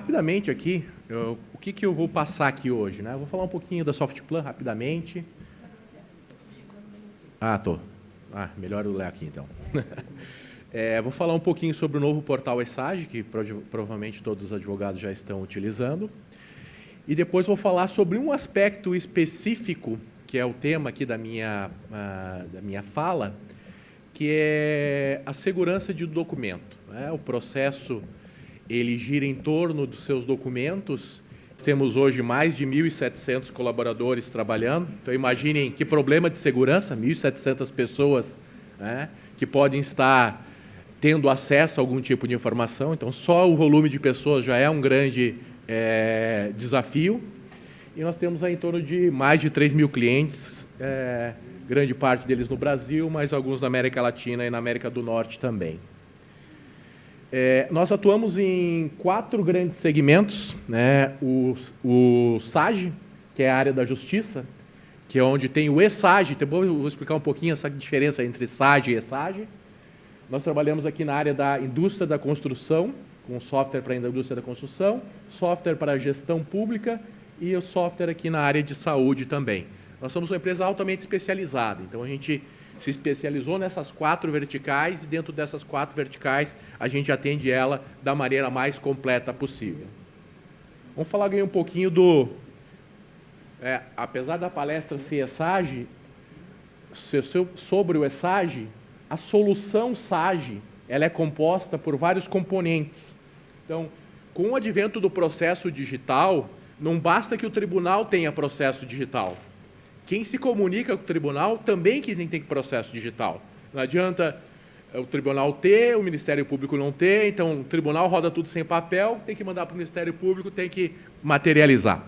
Rapidamente aqui, o que eu vou passar aqui hoje, né? Eu vou falar um pouquinho da Softplan rapidamente. Melhor eu ler aqui, então. Vou falar um pouquinho sobre o novo portal ESAGE, que provavelmente todos os advogados já estão utilizando. E depois vou falar sobre um aspecto específico, que é o tema aqui da minha fala, que é a segurança de documento, né? O processo, ele gira em torno dos seus documentos. Temos hoje mais de 1.700 colaboradores trabalhando. Então, imaginem que problema de segurança, 1.700 pessoas, né, que podem estar tendo acesso a algum tipo de informação. Então, só o volume de pessoas já é um grande desafio. E nós temos aí em torno de mais de 3.000 clientes, grande parte deles no Brasil, mas alguns na América Latina e na América do Norte também. Nós atuamos em 4 grandes segmentos, né? O SAGE, que é a área da justiça, que é onde tem o ESAGE. Eu vou explicar um pouquinho essa diferença entre SAGE e ESAGE. Nós trabalhamos aqui na área da indústria da construção, com software para a indústria da construção, software para a gestão pública e o software aqui na área de saúde também. Nós somos uma empresa altamente especializada, então a gente se especializou nessas 4 verticais e dentro dessas 4 verticais a gente atende ela da maneira mais completa possível. Vamos falar um pouquinho do... apesar da palestra ser ESAGE, sobre o ESAGE, a solução SAGE ela é composta por vários componentes. Então, com o advento do processo digital, não basta que o tribunal tenha processo digital. Quem se comunica com o tribunal também que tem processo digital. Não adianta o tribunal ter, o Ministério Público não ter, então o tribunal roda tudo sem papel, tem que mandar para o Ministério Público, tem que materializar.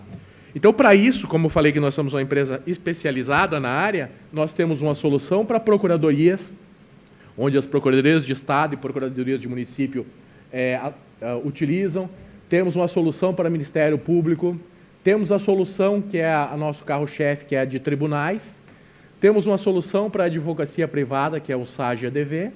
Então, para isso, como eu falei que nós somos uma empresa especializada na área, nós temos uma solução para procuradorias, onde as procuradorias de Estado e procuradorias de município utilizam. Temos uma solução para o Ministério Público. Temos a solução, que é a nosso carro-chefe, que é a de tribunais. Temos uma solução para a advocacia privada, que é o SAGE ADV.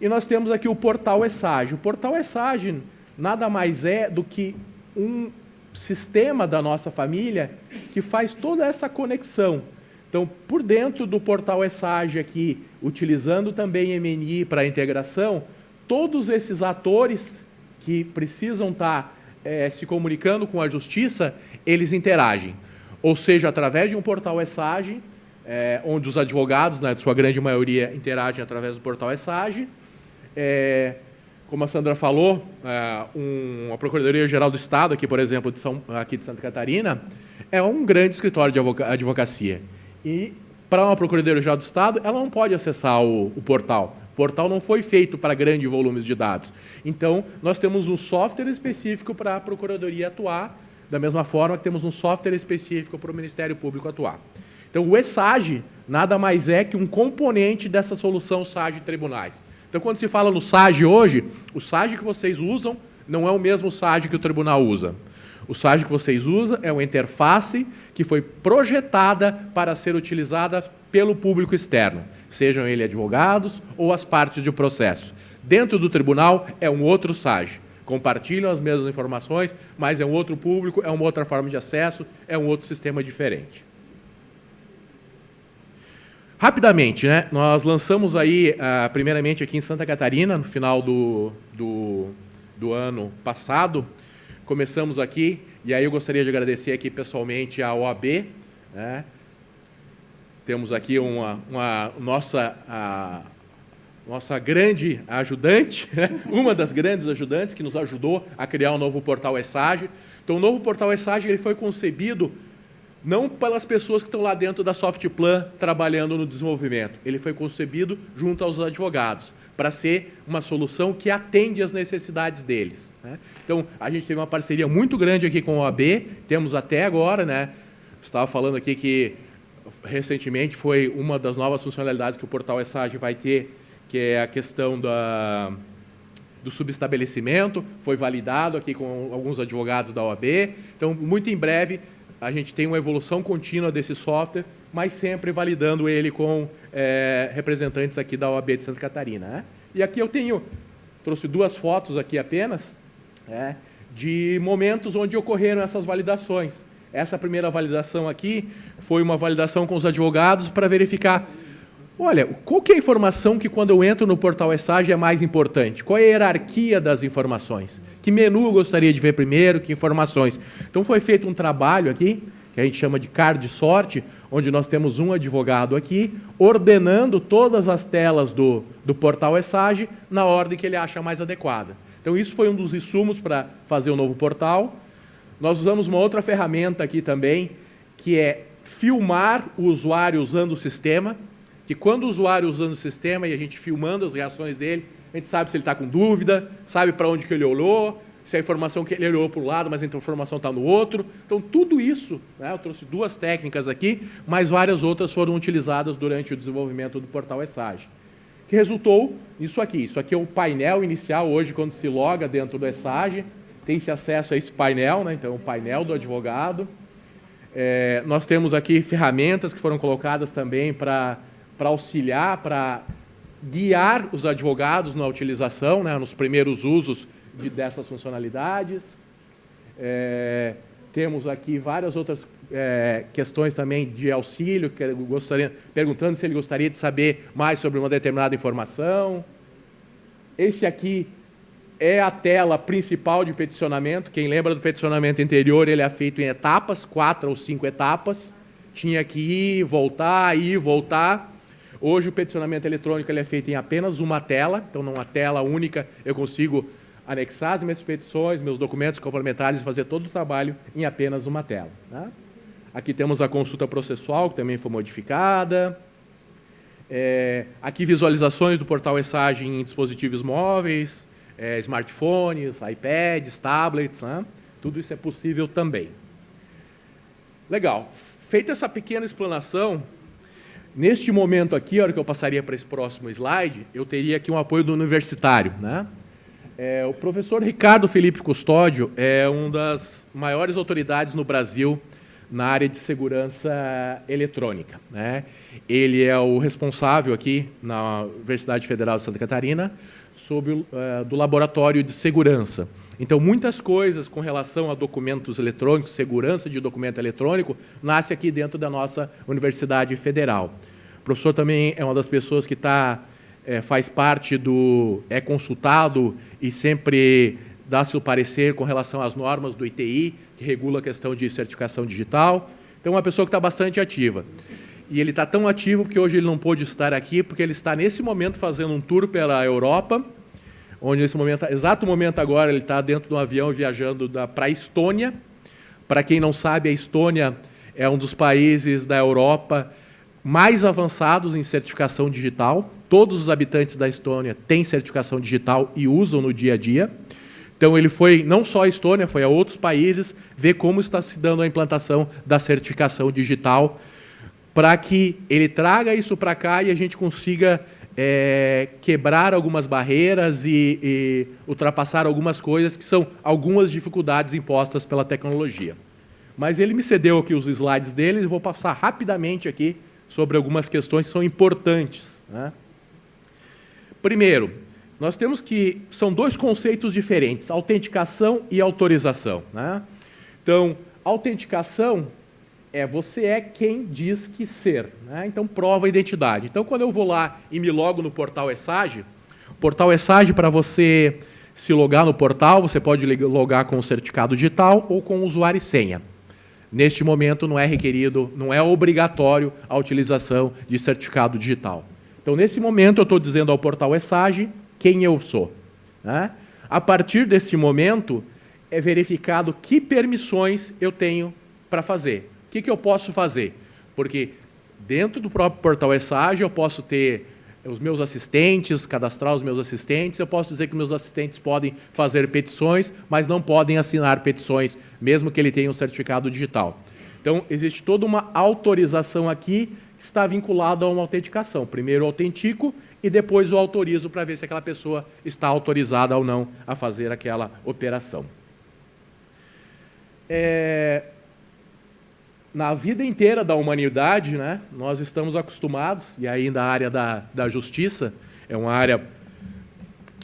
E nós temos aqui o portal ESAGE. O portal ESAGE nada mais é do que um sistema da nossa família que faz toda essa conexão. Então, por dentro do portal ESAGE aqui, utilizando também MNI para integração, todos esses atores que precisam estar se comunicando com a justiça, eles interagem. Ou seja, através de um portal ESAGE, onde os advogados, na sua grande maioria, interagem através do portal ESAGE. Como a Sandra falou, a Procuradoria-Geral do Estado, aqui, por exemplo, aqui de Santa Catarina, é um grande escritório de advocacia. E, para uma Procuradoria-Geral do Estado, ela não pode acessar o portal. O portal não foi feito para grandes volumes de dados. Então, nós temos um software específico para a Procuradoria atuar, da mesma forma que temos um software específico para o Ministério Público atuar. Então, o ESAGE nada mais é que um componente dessa solução SAGE Tribunais. Então, quando se fala no SAGE hoje, o SAGE que vocês usam não é o mesmo SAGE que o tribunal usa. O SAGE que vocês usam é uma interface que foi projetada para ser utilizada pelo público externo, sejam eles advogados ou as partes de processo. Dentro do tribunal é um outro SAGE. Compartilham as mesmas informações, mas é um outro público, é uma outra forma de acesso, é um outro sistema diferente. Rapidamente, né, nós lançamos aí, primeiramente aqui em Santa Catarina, no final do ano passado, começamos aqui, e aí eu gostaria de agradecer aqui pessoalmente à OAB, né? Temos aqui nossa grande ajudante, né? Uma das grandes ajudantes que nos ajudou a criar um novo portal ESAGE. Então, o novo portal ESAGE ele foi concebido não pelas pessoas que estão lá dentro da Softplan trabalhando no desenvolvimento. Ele foi concebido junto aos advogados, para ser uma solução que atende às necessidades deles, né? Então, a gente teve uma parceria muito grande aqui com a OAB, temos até agora, né? Estava falando aqui que recentemente foi uma das novas funcionalidades que o portal ESAGE vai ter, que é a questão do subestabelecimento, foi validado aqui com alguns advogados da OAB. Então, muito em breve, a gente tem uma evolução contínua desse software, mas sempre validando ele com representantes aqui da OAB de Santa Catarina, né? E aqui eu trouxe 2 fotos aqui apenas, de momentos onde ocorreram essas validações. Essa primeira validação aqui foi uma validação com os advogados para verificar, olha, qual que é a informação que quando eu entro no portal ESAGE é mais importante? Qual é a hierarquia das informações? Que menu eu gostaria de ver primeiro, que informações? Então foi feito um trabalho aqui, que a gente chama de card sorte, onde nós temos um advogado aqui, ordenando todas as telas do portal ESAGE na ordem que ele acha mais adequada. Então isso foi um dos insumos para fazer o novo portal. Nós usamos uma outra ferramenta aqui também, que é filmar o usuário usando o sistema, que quando o usuário usando o sistema e a gente filmando as reações dele, a gente sabe se ele está com dúvida, sabe para onde que ele olhou, se a informação que ele olhou para um lado, mas a informação está no outro. Então, tudo isso, né, eu trouxe 2 técnicas aqui, mas várias outras foram utilizadas durante o desenvolvimento do portal ESAGE, que resultou nisso aqui. Isso aqui é o painel inicial, hoje, quando se loga dentro do ESAGE, tem-se acesso a esse painel, né, então, o painel do advogado. Nós temos aqui ferramentas que foram colocadas também para auxiliar, para guiar os advogados na utilização, né, nos primeiros usos dessas funcionalidades. Temos aqui várias outras questões também de auxílio, que eu gostaria, perguntando se ele gostaria de saber mais sobre uma determinada informação. Esse aqui é a tela principal de peticionamento. Quem lembra do peticionamento anterior, ele é feito em etapas, 4 ou 5 etapas. Tinha que ir, voltar. Hoje o peticionamento eletrônico ele é feito em apenas uma tela, então numa tela única eu consigo anexar as minhas petições, meus documentos complementares e fazer todo o trabalho em apenas uma tela, né? Aqui temos a consulta processual, que também foi modificada. Aqui visualizações do portal ESAGE em dispositivos móveis, smartphones, iPads, tablets, né? Tudo isso é possível também. Legal. Feita essa pequena explanação, neste momento aqui, a hora que eu passaria para esse próximo slide, eu teria aqui um apoio do universitário, né? O professor Ricardo Felipe Custódio é uma das maiores autoridades no Brasil na área de segurança eletrônica, né? Ele é o responsável aqui na Universidade Federal de Santa Catarina do Laboratório de Segurança. Então, muitas coisas com relação a documentos eletrônicos, segurança de documento eletrônico, nasce aqui dentro da nossa Universidade Federal. O professor também é uma das pessoas que faz parte é consultado e sempre dá seu parecer com relação às normas do ITI, que regula a questão de certificação digital. Então, é uma pessoa que está bastante ativa. E ele está tão ativo que hoje ele não pôde estar aqui, porque ele está, nesse momento, fazendo um tour pela Europa, onde, nesse momento, exato momento agora, ele está dentro de um avião viajando para a Estônia. Para quem não sabe, a Estônia é um dos países da Europa mais avançados em certificação digital. Todos os habitantes da Estônia têm certificação digital e usam no dia a dia. Então, ele foi não só à Estônia, foi a outros países ver como está se dando a implantação da certificação digital, para que ele traga isso para cá e a gente consiga quebrar algumas barreiras e ultrapassar algumas coisas que são algumas dificuldades impostas pela tecnologia. Mas ele me cedeu aqui os slides dele e vou passar rapidamente aqui sobre algumas questões que são importantes, né? Primeiro, nós temos que... São 2 conceitos diferentes, autenticação e autorização, né? Então, autenticação você é quem diz que ser, né? Então, prova a identidade. Então, quando eu vou lá e me logo no portal ESAGE, para você se logar no portal, você pode logar com o certificado digital ou com o usuário e senha. Neste momento, não é requerido, não é obrigatório a utilização de certificado digital. Então, nesse momento, eu estou dizendo ao portal ESAGE quem eu sou, né? A partir desse momento, é verificado que permissões eu tenho para fazer. O que eu posso fazer? Porque dentro do próprio portal ESAGE eu posso ter os meus assistentes, cadastrar os meus assistentes, eu posso dizer que meus assistentes podem fazer petições, mas não podem assinar petições, mesmo que ele tenha um certificado digital. Então, existe toda uma autorização aqui que está vinculada a uma autenticação. Primeiro eu autentico e depois eu autorizo para ver se aquela pessoa está autorizada ou não a fazer aquela operação. Na vida inteira da humanidade, né, nós estamos acostumados, e ainda a área da justiça é uma área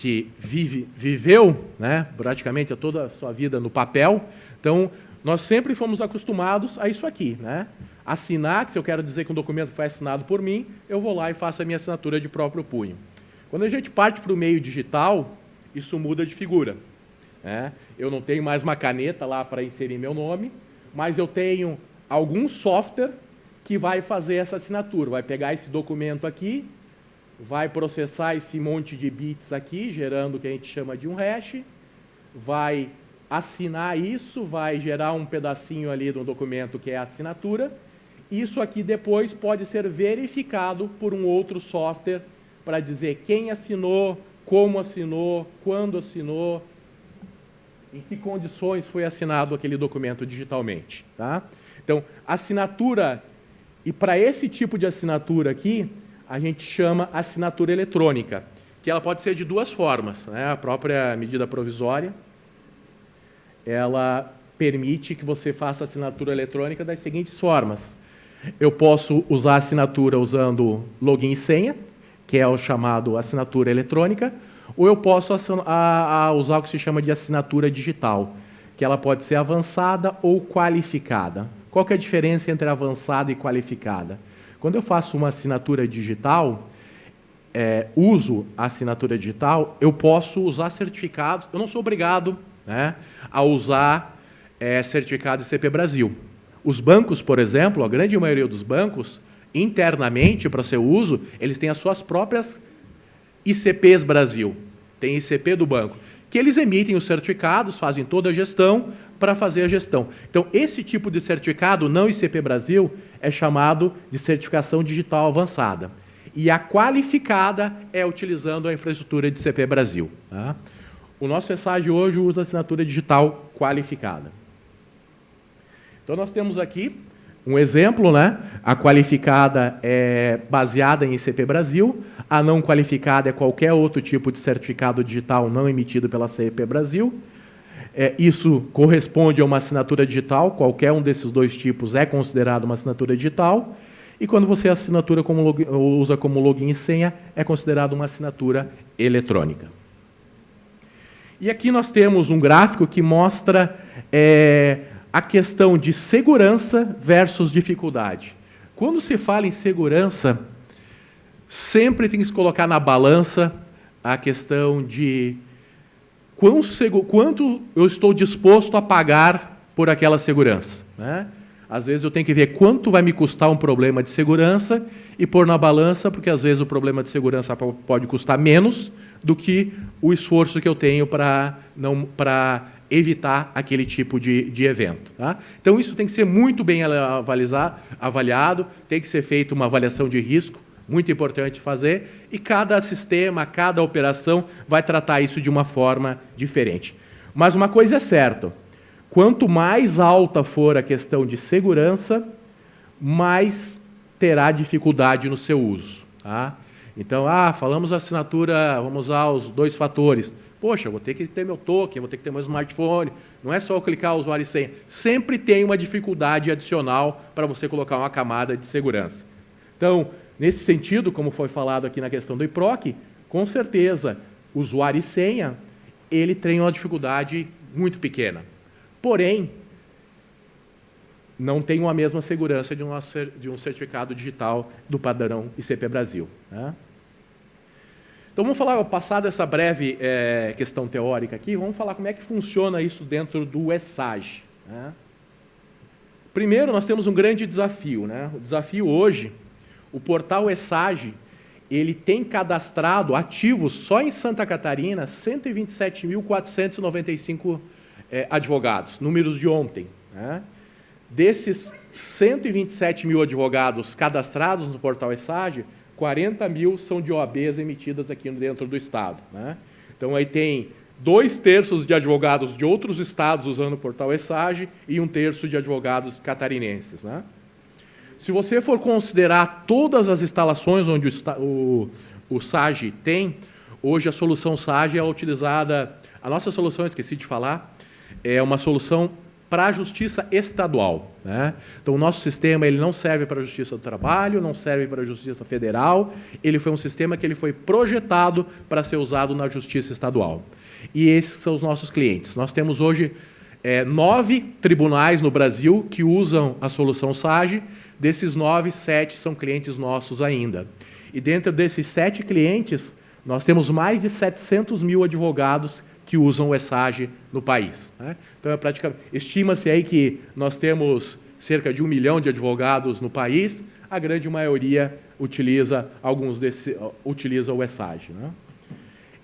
que viveu, né, praticamente toda a sua vida no papel. Então, nós sempre fomos acostumados a isso aqui, né? Assinar, que se eu quero dizer que um documento foi assinado por mim, eu vou lá e faço a minha assinatura de próprio punho. Quando a gente parte para o meio digital, isso muda de figura, né? Eu não tenho mais uma caneta lá para inserir meu nome, mas eu tenho algum software que vai fazer essa assinatura, vai pegar esse documento aqui, vai processar esse monte de bits aqui, gerando o que a gente chama de um hash, vai assinar isso, vai gerar um pedacinho ali do documento que é a assinatura. Isso aqui depois pode ser verificado por um outro software para dizer quem assinou, como assinou, quando assinou, em que condições foi assinado aquele documento digitalmente, tá? Então, assinatura, e para esse tipo de assinatura aqui, a gente chama assinatura eletrônica, que ela pode ser de duas formas, né? A própria medida provisória, ela permite que você faça assinatura eletrônica das seguintes formas. Eu posso usar a assinatura usando login e senha, que é o chamado assinatura eletrônica, ou eu posso usar o que se chama de assinatura digital, que ela pode ser avançada ou qualificada. Qual que é a diferença entre avançada e qualificada? Quando eu faço uma assinatura digital, uso a assinatura digital, eu posso usar certificados, eu não sou obrigado, né, a usar certificado ICP Brasil. Os bancos, por exemplo, a grande maioria dos bancos, internamente, para seu uso, eles têm as suas próprias ICPs Brasil. Tem ICP do banco, que eles emitem os certificados, fazem toda a gestão para fazer a gestão. Então, esse tipo de certificado, não ICP Brasil, é chamado de certificação digital avançada. E a qualificada é utilizando a infraestrutura de ICP Brasil, tá? O nosso ESAGE hoje usa assinatura digital qualificada. Então, nós temos aqui um exemplo, né? A qualificada é baseada em ICP Brasil, a não qualificada é qualquer outro tipo de certificado digital não emitido pela CEP Brasil. Isso corresponde a uma assinatura digital, qualquer um desses dois tipos é considerado uma assinatura digital, e quando você usa como login e senha, é considerado uma assinatura eletrônica. E aqui nós temos um gráfico que mostra a questão de segurança versus dificuldade. Quando se fala em segurança, sempre tem que se colocar na balança a questão de quanto eu estou disposto a pagar por aquela segurança, né? Às vezes eu tenho que ver quanto vai me custar um problema de segurança e pôr na balança, porque às vezes o problema de segurança pode custar menos do que o esforço que eu tenho para evitar aquele tipo de evento, tá? Então, isso tem que ser muito bem avaliado, tem que ser feita uma avaliação de risco, muito importante fazer, e cada sistema, cada operação vai tratar isso de uma forma diferente. Mas uma coisa é certa, quanto mais alta for a questão de segurança, mais terá dificuldade no seu uso, tá? Então, falamos assinatura, vamos usar os 2 fatores. Poxa, eu vou ter que ter meu token, vou ter que ter meu smartphone, não é só eu clicar usuário e senha. Sempre tem uma dificuldade adicional para você colocar uma camada de segurança. Então, nesse sentido, como foi falado aqui na questão do IPROC, com certeza, usuário e senha, ele tem uma dificuldade muito pequena. Porém, não tem a mesma segurança de um certificado digital do padrão ICP Brasil, né? Então, vamos passar dessa breve questão teórica aqui, vamos falar como é que funciona isso dentro do ESAGE, né? Primeiro, nós temos um grande desafio, né? O desafio hoje, o portal ESAGE, ele tem cadastrado ativos só em Santa Catarina 127.495 advogados, números de ontem, né? Desses 127 mil advogados cadastrados no portal ESAGE, 40 mil são de OABs emitidas aqui dentro do Estado, né? Então, aí tem 2/3 de advogados de outros estados usando o portal ESAGE e 1/3 de advogados catarinenses, né? Se você for considerar todas as instalações onde o SAGE tem, hoje a solução SAGE é utilizada, a nossa solução, esqueci de falar, é uma solução para a Justiça Estadual, né? Então, o nosso sistema ele não serve para a Justiça do Trabalho, não serve para a Justiça Federal, ele foi um sistema que ele foi projetado para ser usado na Justiça Estadual. E esses são os nossos clientes. Nós temos hoje 9 tribunais no Brasil que usam a solução SAGE. Desses 9, 7 são clientes nossos ainda. E dentro desses 7 clientes, nós temos mais de 700 mil advogados que usam o ESAGE no país, né? Então, estima-se aí que nós temos cerca de 1 milhão de advogados no país, a grande maioria utiliza o ESAGE, né?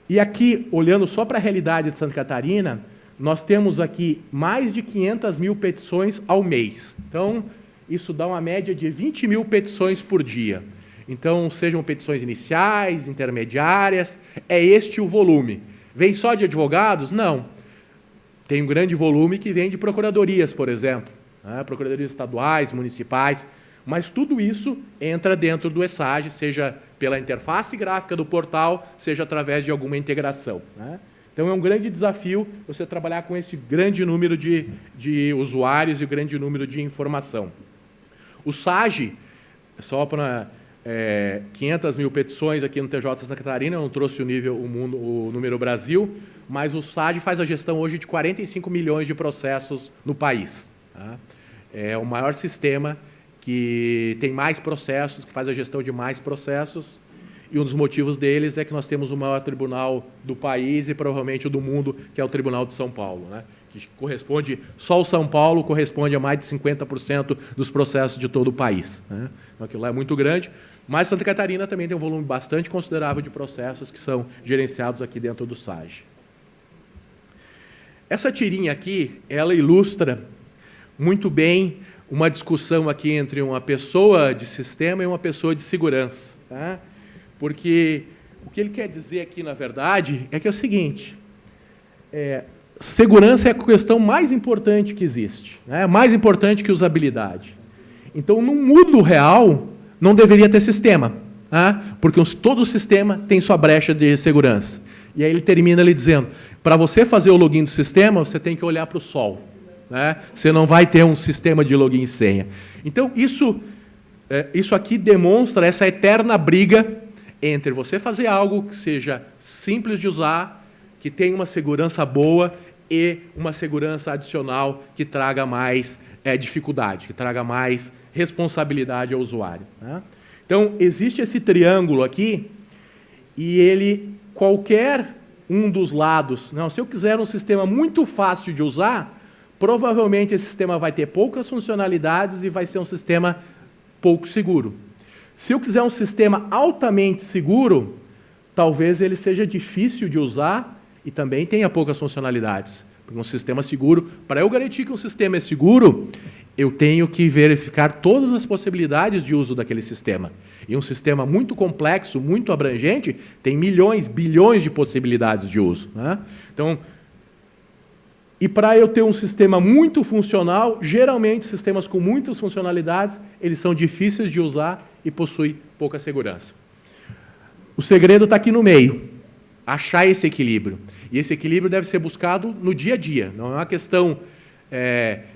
E aqui, olhando só para a realidade de Santa Catarina, nós temos aqui mais de 500 mil petições ao mês. Então, isso dá uma média de 20 mil petições por dia. Então, sejam petições iniciais, intermediárias, é este o volume. Vem só de advogados? Não. Tem um grande volume que vem de procuradorias, por exemplo, né? Procuradorias estaduais, municipais, mas tudo isso entra dentro do ESAGE, seja pela interface gráfica do portal, seja através de alguma integração, né? Então, é um grande desafio você trabalhar com esse grande número de usuários e grande número de informação. O SAGE, só para 500 mil petições aqui no TJ Santa Catarina, eu não trouxe o número Brasil, mas o SAGE faz a gestão hoje de 45 milhões de processos no país, tá? É o maior sistema que tem mais processos, que faz a gestão de mais processos, e um dos motivos deles é que nós temos o maior tribunal do país e provavelmente o do mundo, que é o Tribunal de São Paulo, né? Que corresponde, só o São Paulo corresponde a mais de 50% dos processos de todo o país, né? Então, aquilo lá é muito grande, mas Santa Catarina também tem um volume bastante considerável de processos que são gerenciados aqui dentro do SAGE. Essa tirinha aqui, ela ilustra muito bem uma discussão aqui entre uma pessoa de sistema e uma pessoa de segurança, tá? Porque o que ele quer dizer aqui, na verdade, é que é o seguinte: segurança é a questão mais importante que existe, né? Mais importante que usabilidade. Então, no mundo real, não deveria ter sistema, né? Porque todo sistema tem sua brecha de segurança. E aí ele termina ali dizendo, para você fazer o login do sistema, você tem que olhar para o sol, né? Você não vai ter um sistema de login e senha. Então, isso aqui demonstra essa eterna briga entre você fazer algo que seja simples de usar, que tenha uma segurança boa e uma segurança adicional que traga mais dificuldade, que traga mais responsabilidade ao usuário, né? Então, existe esse triângulo aqui e qualquer um dos lados, não, se eu quiser um sistema muito fácil de usar, provavelmente esse sistema vai ter poucas funcionalidades e vai ser um sistema pouco seguro. Se eu quiser um sistema altamente seguro, talvez ele seja difícil de usar e também tenha poucas funcionalidades. Porque um sistema seguro, para eu garantir que um sistema é seguro, eu tenho que verificar todas as possibilidades de uso daquele sistema. E um sistema muito complexo, muito abrangente, tem milhões, bilhões de possibilidades de uso, né? Então, e para eu ter um sistema muito funcional, geralmente sistemas com muitas funcionalidades, eles são difíceis de usar e possuem pouca segurança. O segredo está aqui no meio, achar esse equilíbrio. E esse equilíbrio deve ser buscado no dia a dia, não é uma questão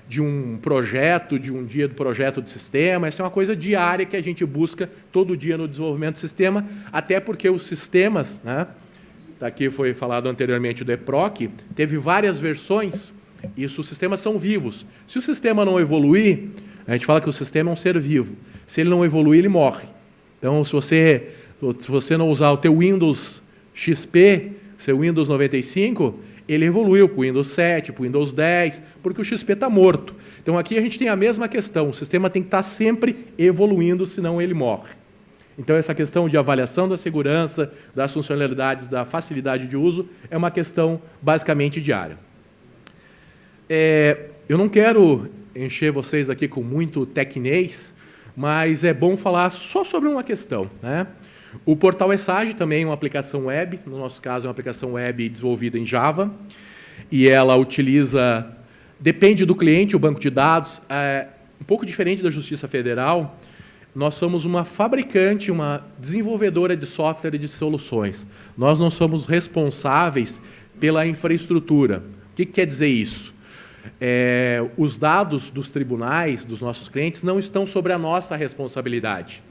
de um projeto, de um dia do projeto de sistema, essa é uma coisa diária que a gente busca todo dia no desenvolvimento do sistema, até porque os sistemas, né, aqui foi falado anteriormente do EPROC, teve várias versões, e os sistemas são vivos. Se o sistema não evoluir, a gente fala que o sistema é um ser vivo. Se ele não evoluir, ele morre. Então, se você não usar o teu Windows XP, seu Windows 95, ele evoluiu para o Windows 7, para o Windows 10, porque o XP está morto. Então, aqui a gente tem a mesma questão, o sistema tem que estar sempre evoluindo, senão ele morre. Então, essa questão de avaliação da segurança, das funcionalidades, da facilidade de uso, é uma questão basicamente diária. Eu não quero encher vocês aqui com muito tecnês, mas é bom falar só sobre uma questão, né? O portal ESAGE também é uma aplicação web, no nosso caso é uma aplicação web desenvolvida em Java, e ela utiliza, depende do cliente, o banco de dados, um pouco diferente da Justiça Federal. Nós somos uma fabricante, uma desenvolvedora de software e de soluções. Nós não somos responsáveis pela infraestrutura. O que quer dizer isso? os dados dos tribunais, dos nossos clientes, não estão sobre a nossa responsabilidade.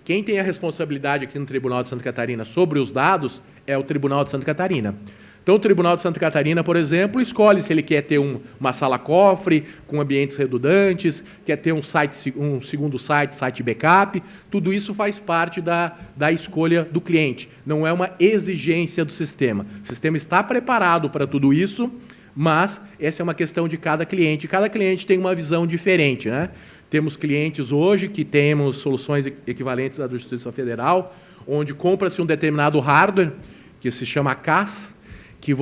Quem tem a responsabilidade aqui no Tribunal de Santa Catarina sobre os dados é o Tribunal de Santa Catarina. Então, o Tribunal de Santa Catarina, por exemplo, escolhe se ele quer ter uma sala-cofre com ambientes redundantes, quer ter um segundo site backup. Tudo isso faz parte da escolha do cliente. Não é uma exigência do sistema. O sistema está preparado para tudo isso, mas essa é uma questão de cada cliente. Cada cliente tem uma visão diferente, né? Temos clientes hoje que temos soluções equivalentes da Justiça Federal, onde compra-se um determinado hardware, que se chama CAS, que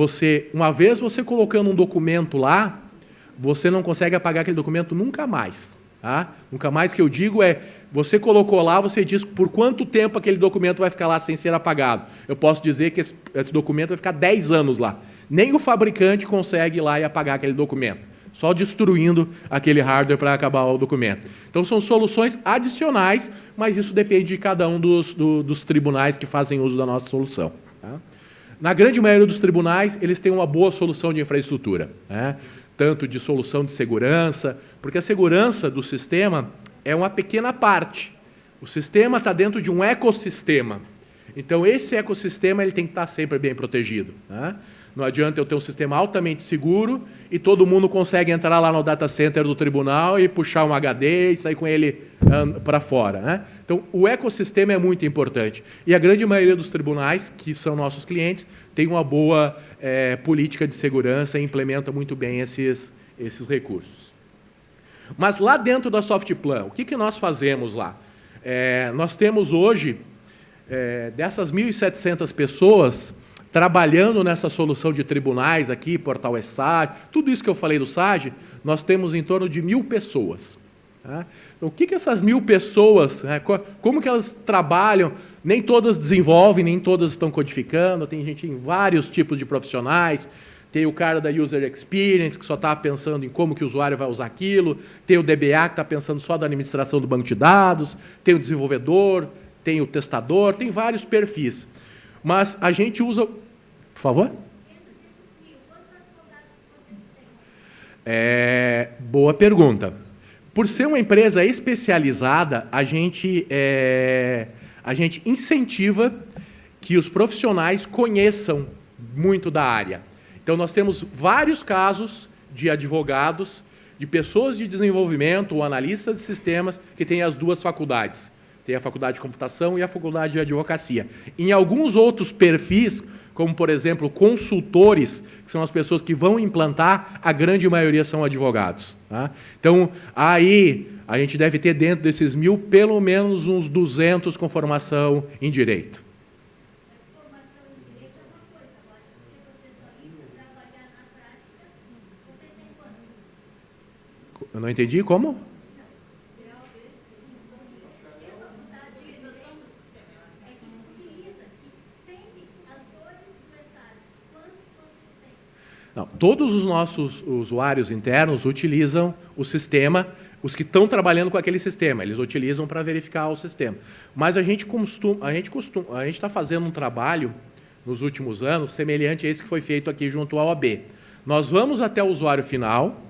uma vez você colocando um documento lá, você não consegue apagar aquele documento nunca mais. Tá? Nunca mais, que eu digo você colocou lá, você diz por quanto tempo aquele documento vai ficar lá sem ser apagado. Eu posso dizer que esse documento vai ficar 10 anos lá. Nem o fabricante consegue ir lá e apagar aquele documento, só destruindo aquele hardware para acabar o documento. Então, são soluções adicionais, mas isso depende de cada um dos tribunais que fazem uso da nossa solução. Tá? Na grande maioria dos tribunais, eles têm uma boa solução de infraestrutura, né? Tanto de solução de segurança, porque a segurança do sistema é uma pequena parte. O sistema está dentro de um ecossistema. Então, esse ecossistema ele tem que estar sempre bem protegido, né? Não adianta eu ter um sistema altamente seguro e todo mundo consegue entrar lá no data center do tribunal e puxar um HD e sair com ele para fora, né? Então, o ecossistema é muito importante. E a grande maioria dos tribunais, que são nossos clientes, tem uma boa política de segurança e implementa muito bem esses recursos. Mas lá dentro da Softplan, o que nós fazemos lá? Nós temos hoje, dessas 1.700 pessoas, trabalhando nessa solução de tribunais aqui, Portal ESAG, tudo isso que eu falei do SAG, nós temos em torno de 1.000 pessoas. Tá? Então, o que essas 1.000 pessoas, como que elas trabalham? Nem todas desenvolvem, nem todas estão codificando, tem gente em vários tipos de profissionais, tem o cara da User Experience, que só está pensando em como que o usuário vai usar aquilo, tem o DBA, que está pensando só da administração do banco de dados, tem o desenvolvedor, tem o testador, tem vários perfis. Mas a gente usa... Por favor? Boa pergunta. Por ser uma empresa especializada, a gente incentiva que os profissionais conheçam muito da área. Então, nós temos vários casos de advogados, de pessoas de desenvolvimento ou analistas de sistemas que têm as duas faculdades. Tem a faculdade de computação e a faculdade de advocacia. Em alguns outros perfis, como, por exemplo, consultores, que são as pessoas que vão implantar, a grande maioria são advogados. Tá? Então, aí a gente deve ter dentro desses 1.000, pelo menos uns 200 com formação em direito. Eu não entendi, como? Não, todos os nossos usuários internos utilizam o sistema, os que estão trabalhando com aquele sistema, eles utilizam para verificar o sistema. Mas a gente está fazendo um trabalho nos últimos anos semelhante a esse que foi feito aqui junto à OAB. Nós vamos até o usuário final,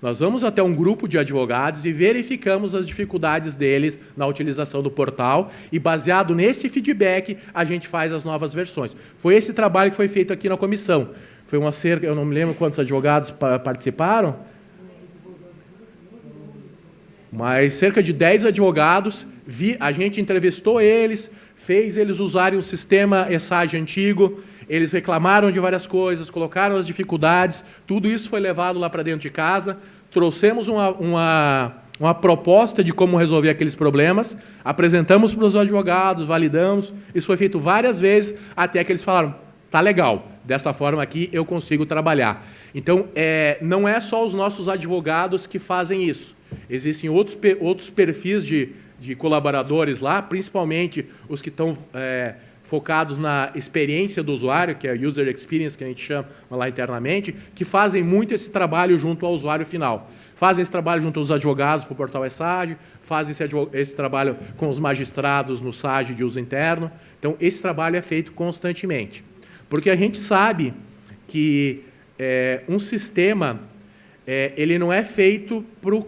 nós vamos até um grupo de advogados e verificamos as dificuldades deles na utilização do portal e, baseado nesse feedback, a gente faz as novas versões. Foi esse trabalho que foi feito aqui na comissão. Foi eu não me lembro quantos advogados participaram, mas cerca de 10 advogados, a gente entrevistou eles, fez eles usarem o sistema ESAG antigo, eles reclamaram de várias coisas, colocaram as dificuldades, tudo isso foi levado lá para dentro de casa, trouxemos uma proposta de como resolver aqueles problemas, apresentamos para os advogados, validamos, isso foi feito várias vezes, até que eles falaram, tá legal, dessa forma aqui eu consigo trabalhar. Então, não é só os nossos advogados que fazem isso. Existem outros perfis de colaboradores lá, principalmente os que estão focados na experiência do usuário, que é a User Experience, que a gente chama lá internamente, que fazem muito esse trabalho junto ao usuário final. Fazem esse trabalho junto aos advogados para o portal ESAG, fazem esse trabalho com os magistrados no SAG de uso interno. Então, esse trabalho é feito constantemente. Porque a gente sabe que um sistema ele não é feito para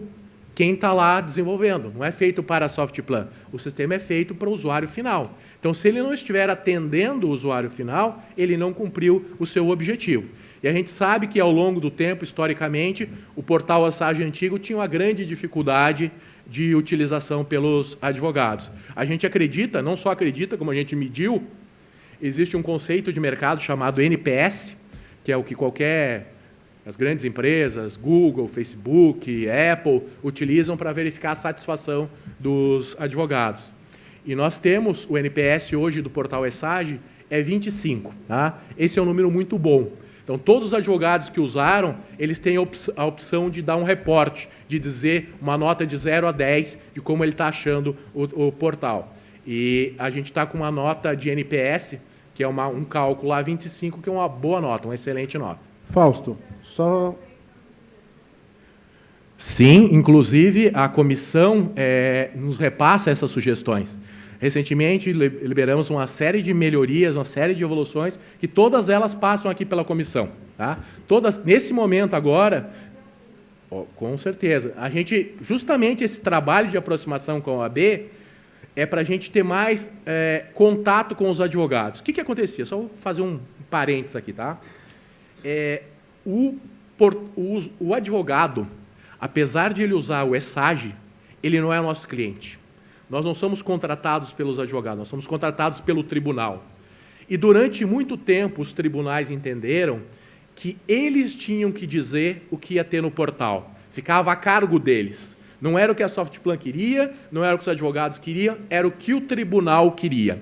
quem está lá desenvolvendo, não é feito para a Softplan. O sistema é feito para o usuário final. Então, se ele não estiver atendendo o usuário final, ele não cumpriu o seu objetivo. E a gente sabe que, ao longo do tempo, historicamente, o portal ESAGE antigo tinha uma grande dificuldade de utilização pelos advogados. A gente acredita, não só acredita, como a gente mediu, existe um conceito de mercado chamado NPS, que é o que as grandes empresas, Google, Facebook, Apple, utilizam para verificar a satisfação dos advogados. E nós temos o NPS hoje do portal ESAGE é 25. Tá? Esse é um número muito bom. Então, todos os advogados que usaram, eles têm a opção de dar um reporte, de dizer uma nota de 0 a 10 de como ele está achando o portal. E a gente está com uma nota de NPS, que é um cálculo lá 25, que é uma boa nota, uma excelente nota. Fausto, só... Sim, inclusive a comissão nos repassa essas sugestões. Recentemente, liberamos uma série de melhorias, uma série de evoluções, que todas elas passam aqui pela comissão. Tá? Nesse momento agora, com certeza, justamente esse trabalho de aproximação com a OAB é para a gente ter mais contato com os advogados. O que acontecia? Só vou fazer um parênteses aqui. Tá? O advogado, apesar de ele usar o ESAGE, ele não é nosso cliente. Nós não somos contratados pelos advogados, nós somos contratados pelo tribunal. E durante muito tempo os tribunais entenderam que eles tinham que dizer o que ia ter no portal. Ficava a cargo deles. Não era o que a Softplan queria, não era o que os advogados queriam, era o que o tribunal queria.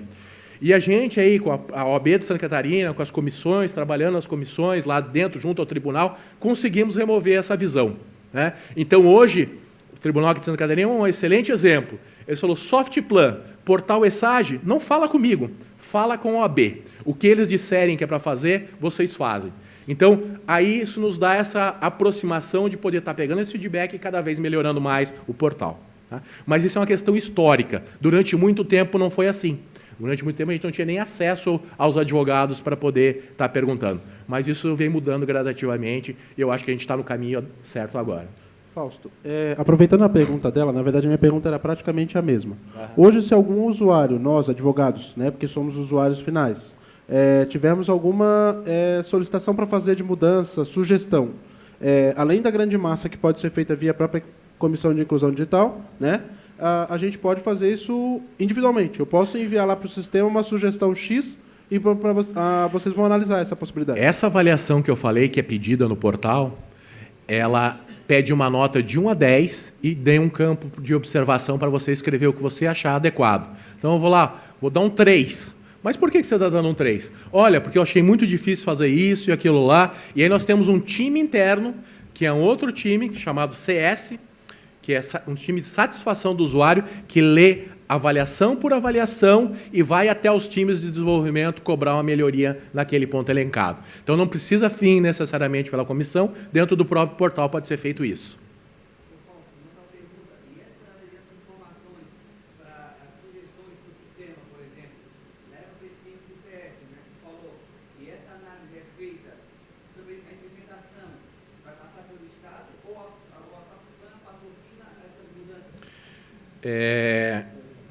E a gente aí, com a OAB de Santa Catarina, com as comissões, trabalhando nas comissões lá dentro, junto ao tribunal, conseguimos remover essa visão. Né? Então, hoje, o Tribunal aqui de Santa Catarina é um excelente exemplo. Ele falou, Softplan, portal ESAGE, não fala comigo, fala com a OAB. O que eles disserem que é para fazer, vocês fazem. Então, aí isso nos dá essa aproximação de poder estar pegando esse feedback e cada vez melhorando mais o portal. Tá? Mas isso é uma questão histórica. Durante muito tempo não foi assim. Durante muito tempo a gente não tinha nem acesso aos advogados para poder estar perguntando. Mas isso vem mudando gradativamente e eu acho que a gente está no caminho certo agora. Fausto, aproveitando a pergunta dela, na verdade a minha pergunta era praticamente a mesma. Hoje, se algum usuário, nós advogados, né, porque somos usuários finais, tivermos alguma solicitação para fazer de mudança, sugestão, além da grande massa que pode ser feita via própria Comissão de Inclusão Digital, né, a gente pode fazer isso individualmente. Eu posso enviar lá para o sistema uma sugestão X e vocês vão analisar essa possibilidade. Essa avaliação que eu falei, que é pedida no portal, ela pede uma nota de 1 a 10 e dê um campo de observação para você escrever o que você achar adequado. Então, eu vou dar um 3. Mas por que você está dando um 3? Olha, porque eu achei muito difícil fazer isso e aquilo lá. E aí nós temos um time interno, que é um outro time, chamado CS, que é um time de satisfação do usuário, que lê avaliação por avaliação e vai até os times de desenvolvimento cobrar uma melhoria naquele ponto elencado. Então, não precisa vir necessariamente pela comissão, dentro do próprio portal pode ser feito isso.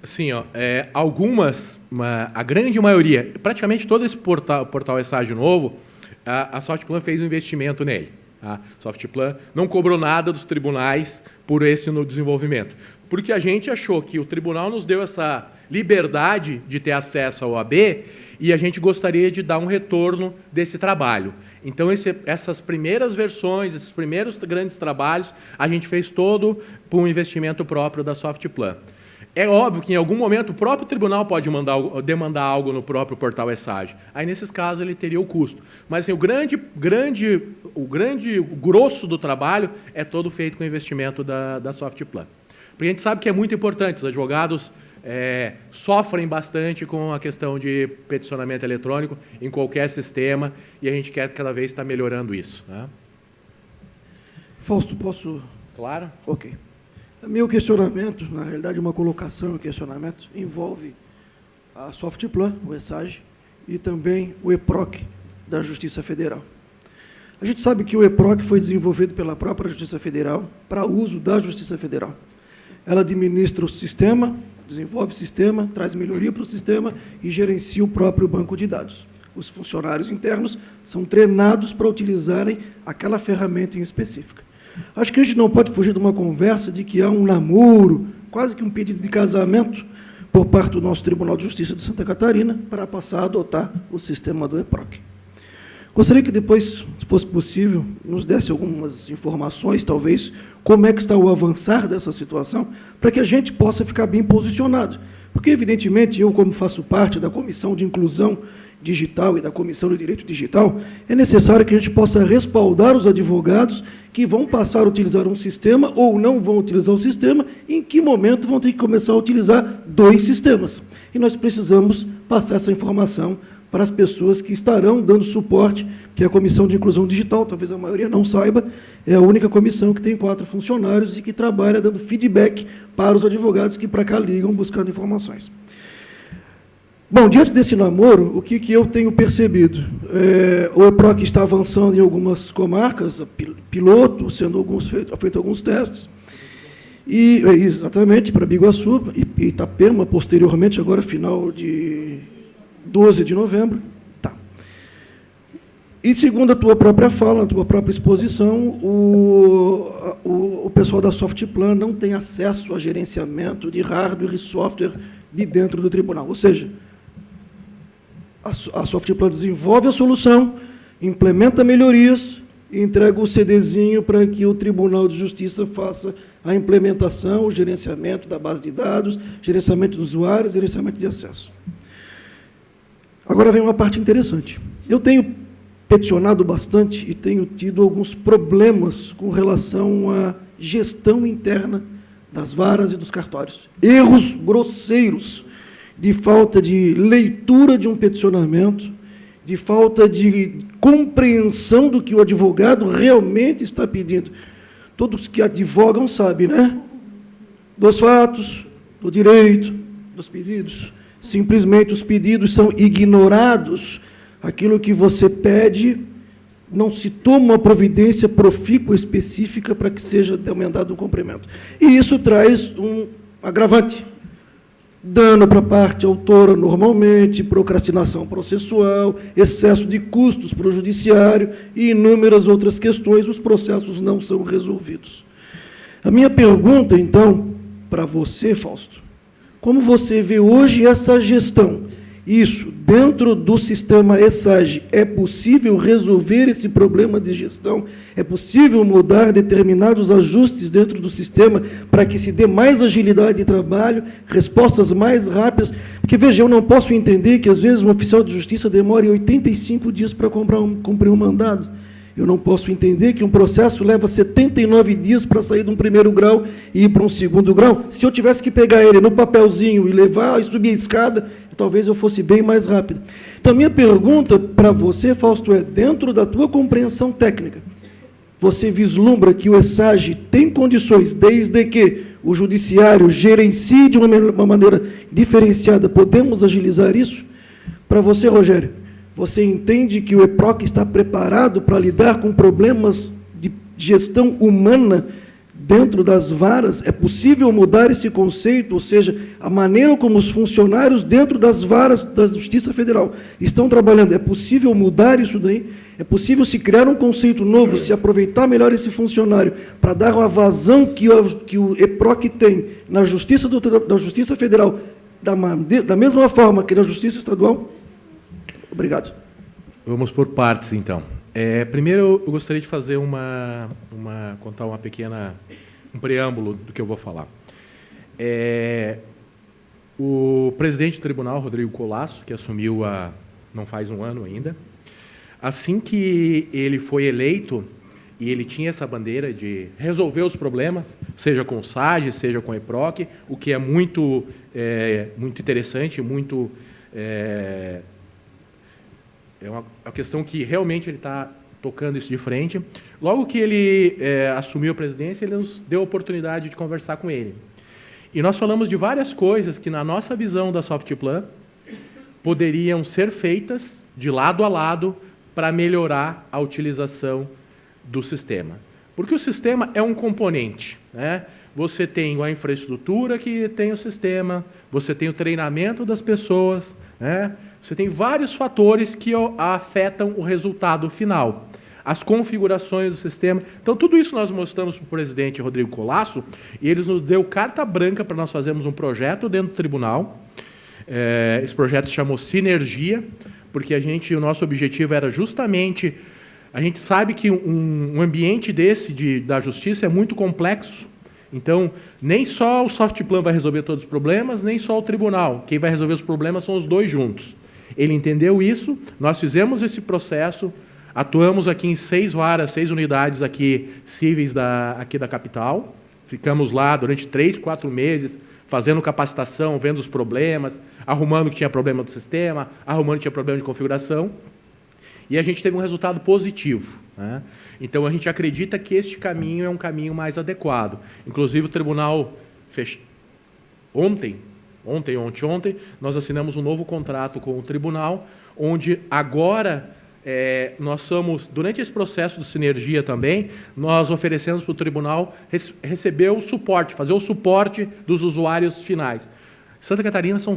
Sim, a grande maioria, praticamente todo esse portal ESAGE novo, a Softplan fez um investimento nele. A Softplan não cobrou nada dos tribunais por esse no desenvolvimento, porque a gente achou que o tribunal nos deu essa liberdade de ter acesso ao OAB e a gente gostaria de dar um retorno desse trabalho. Então, essas primeiras versões, esses primeiros grandes trabalhos, a gente fez todo por um investimento próprio da Softplan. É óbvio que, em algum momento, o próprio tribunal pode demandar algo no próprio portal ESAGE. Aí, nesses casos, ele teria o custo. Mas assim, o grosso do trabalho é todo feito com investimento da Softplan. Porque a gente sabe que é muito importante, os advogados sofrem bastante com a questão de peticionamento eletrônico em qualquer sistema e a gente quer cada vez estar melhorando isso. Né? Fausto, posso? Claro. Ok. Meu questionamento, na realidade uma colocação e questionamento, envolve a Softplan, o ESAGE, e também o EPROC da Justiça Federal. A gente sabe que o EPROC foi desenvolvido pela própria Justiça Federal para uso da Justiça Federal. Ela administra o sistema, desenvolve o sistema, traz melhoria para o sistema e gerencia o próprio banco de dados. Os funcionários internos são treinados para utilizarem aquela ferramenta em específica. Acho que a gente não pode fugir de uma conversa de que há um namoro, quase que um pedido de casamento, por parte do nosso Tribunal de Justiça de Santa Catarina, para passar a adotar o sistema do EPROC. Gostaria que depois, se fosse possível, nos desse algumas informações, talvez, como é que está o avançar dessa situação, para que a gente possa ficar bem posicionado. Porque, evidentemente, eu, como faço parte da Comissão de Inclusão Digital e da Comissão de Direito Digital, é necessário que a gente possa respaldar os advogados que vão passar a utilizar um sistema ou não vão utilizar o sistema, em que momento vão ter que começar a utilizar 2 sistemas. E nós precisamos passar essa informação para as pessoas que estarão dando suporte, que é a Comissão de Inclusão Digital, talvez a maioria não saiba, é a única comissão que tem 4 funcionários e que trabalha dando feedback para os advogados que para cá ligam buscando informações. Bom, diante desse namoro, o que eu tenho percebido? O EPROC está avançando em algumas comarcas, piloto, sendo feito alguns testes, e exatamente para Biguaçu e Itapema, posteriormente, agora final de 12 de novembro. Tá. E, segundo a tua própria fala, a tua própria exposição, o pessoal da Softplan não tem acesso a gerenciamento de hardware e software de dentro do tribunal. Ou seja, a Softplan desenvolve a solução, implementa melhorias e entrega o CDzinho para que o Tribunal de Justiça faça a implementação, o gerenciamento da base de dados, gerenciamento dos usuários, gerenciamento de acesso. Agora vem uma parte interessante. Eu tenho peticionado bastante e tenho tido alguns problemas com relação à gestão interna das varas e dos cartórios. Erros grosseiros de falta de leitura de um peticionamento, de falta de compreensão do que o advogado realmente está pedindo. Todos que advogam sabem, né? Dos fatos, do direito, dos pedidos. Simplesmente os pedidos são ignorados. Aquilo que você pede, não se toma uma providência profícua específica para que seja demandado um cumprimento. E isso traz um agravante. Dano para a parte autora, normalmente, procrastinação processual, excesso de custos para o judiciário e inúmeras outras questões, os processos não são resolvidos. A minha pergunta, então, para você, Fausto, como você vê hoje essa gestão? Isso, dentro do sistema ESAGE, é possível resolver esse problema de gestão? É possível mudar determinados ajustes dentro do sistema para que se dê mais agilidade de trabalho, respostas mais rápidas? Porque, veja, eu não posso entender que, às vezes, um oficial de justiça demore 85 dias para cumprir um mandado. Eu não posso entender que um processo leva 79 dias para sair de um primeiro grau e ir para um segundo grau. Se eu tivesse que pegar ele no papelzinho e levar e subir a escada, talvez eu fosse bem mais rápido. Então, minha pergunta para você, Fausto, é, dentro da tua compreensão técnica, você vislumbra que o ESAGE tem condições, desde que o judiciário gerencie de uma maneira diferenciada, podemos agilizar isso? Para você, Rogério, você entende que o EPROC está preparado para lidar com problemas de gestão humana dentro das varas? É possível mudar esse conceito, ou seja, a maneira como os funcionários dentro das varas da Justiça Federal estão trabalhando, é possível mudar isso daí? É possível se criar um conceito novo, se aproveitar melhor esse funcionário para dar uma vazão que o EPROC tem na Justiça, da Justiça Federal, da mesma forma que na Justiça Estadual? Obrigado. Vamos por partes, então. Primeiro, eu gostaria de fazer contar um preâmbulo do que eu vou falar. O presidente do tribunal, Rodrigo Colasso, que assumiu não faz um ano ainda, assim que ele foi eleito, e ele tinha essa bandeira de resolver os problemas, seja com o SAGE, seja com o EPROC, o que é muito interessante, muito... É uma questão que realmente ele está tocando isso de frente. Logo que ele assumiu a presidência, ele nos deu a oportunidade de conversar com ele. E nós falamos de várias coisas que, na nossa visão da Softplan, poderiam ser feitas de lado a lado para melhorar a utilização do sistema. Porque o sistema é um componente, né? Você tem a infraestrutura que tem o sistema, você tem o treinamento das pessoas, né? Você tem vários fatores que afetam o resultado final. As configurações do sistema. Então, tudo isso nós mostramos para o presidente Rodrigo Colasso, e ele nos deu carta branca para nós fazermos um projeto dentro do tribunal. Esse projeto se chamou Sinergia, porque o nosso objetivo era justamente... A gente sabe que um ambiente da justiça é muito complexo. Então, nem só o Softplan vai resolver todos os problemas, nem só o tribunal. Quem vai resolver os problemas são os dois juntos. Ele entendeu isso, nós fizemos esse processo, atuamos aqui em 6 varas, 6 unidades aqui cíveis aqui da capital. Ficamos lá durante 3, 4 meses, fazendo capacitação, vendo os problemas, arrumando que tinha problema do sistema, arrumando que tinha problema de configuração. E a gente teve um resultado positivo, né? Então, a gente acredita que este caminho é um caminho mais adequado. Inclusive, o tribunal ontem, nós assinamos um novo contrato com o tribunal, onde agora nós somos, durante esse processo de sinergia também, nós oferecemos para o tribunal receber o suporte, fazer o suporte dos usuários finais. Santa Catarina são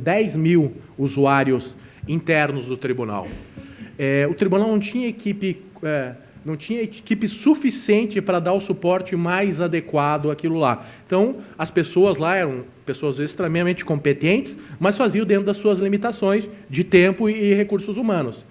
10 mil usuários internos do tribunal. O tribunal não tinha equipe suficiente para dar o suporte mais adequado àquilo lá. Então, as pessoas lá eram pessoas extremamente competentes, mas faziam dentro das suas limitações de tempo e recursos humanos.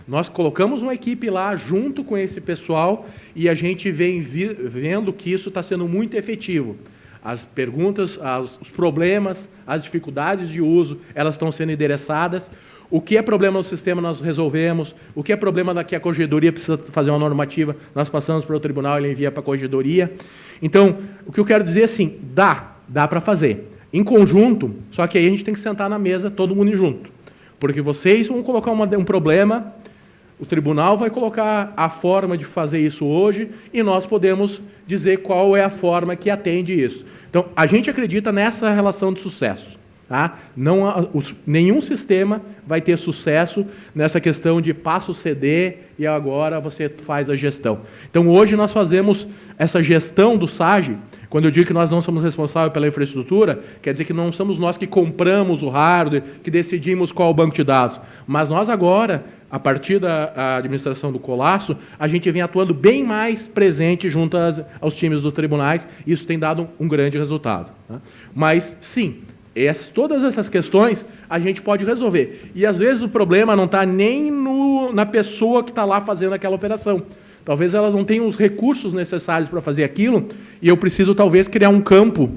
Nós colocamos uma equipe lá junto com esse pessoal e a gente vem vendo que isso está sendo muito efetivo. As perguntas, os problemas, as dificuldades de uso, elas estão sendo endereçadas. O que é problema no sistema, nós resolvemos. O que é problema daqui, a corregedoria precisa fazer uma normativa, nós passamos para o tribunal, ele envia para a corregedoria. Então, o que eu quero dizer é assim, dá para fazer. Em conjunto, só que aí a gente tem que sentar na mesa, todo mundo junto. Porque vocês vão colocar um problema, o tribunal vai colocar a forma de fazer isso hoje e nós podemos dizer qual é a forma que atende isso. Então, a gente acredita nessa relação de sucesso. Tá? Nenhum sistema vai ter sucesso nessa questão de passa o CD e agora você faz a gestão. Então, hoje nós fazemos essa gestão do SAGE. Quando eu digo que nós não somos responsáveis pela infraestrutura, quer dizer que não somos nós que compramos o hardware, que decidimos qual é o banco de dados. Mas nós agora, a partir da administração do Colasso, a gente vem atuando bem mais presente junto aos times dos tribunais, e isso tem dado um grande resultado. Tá? Mas, sim, todas essas questões a gente pode resolver. E, às vezes, o problema não está nem na pessoa que está lá fazendo aquela operação. Talvez ela não tenha os recursos necessários para fazer aquilo, e eu preciso, talvez, criar um campo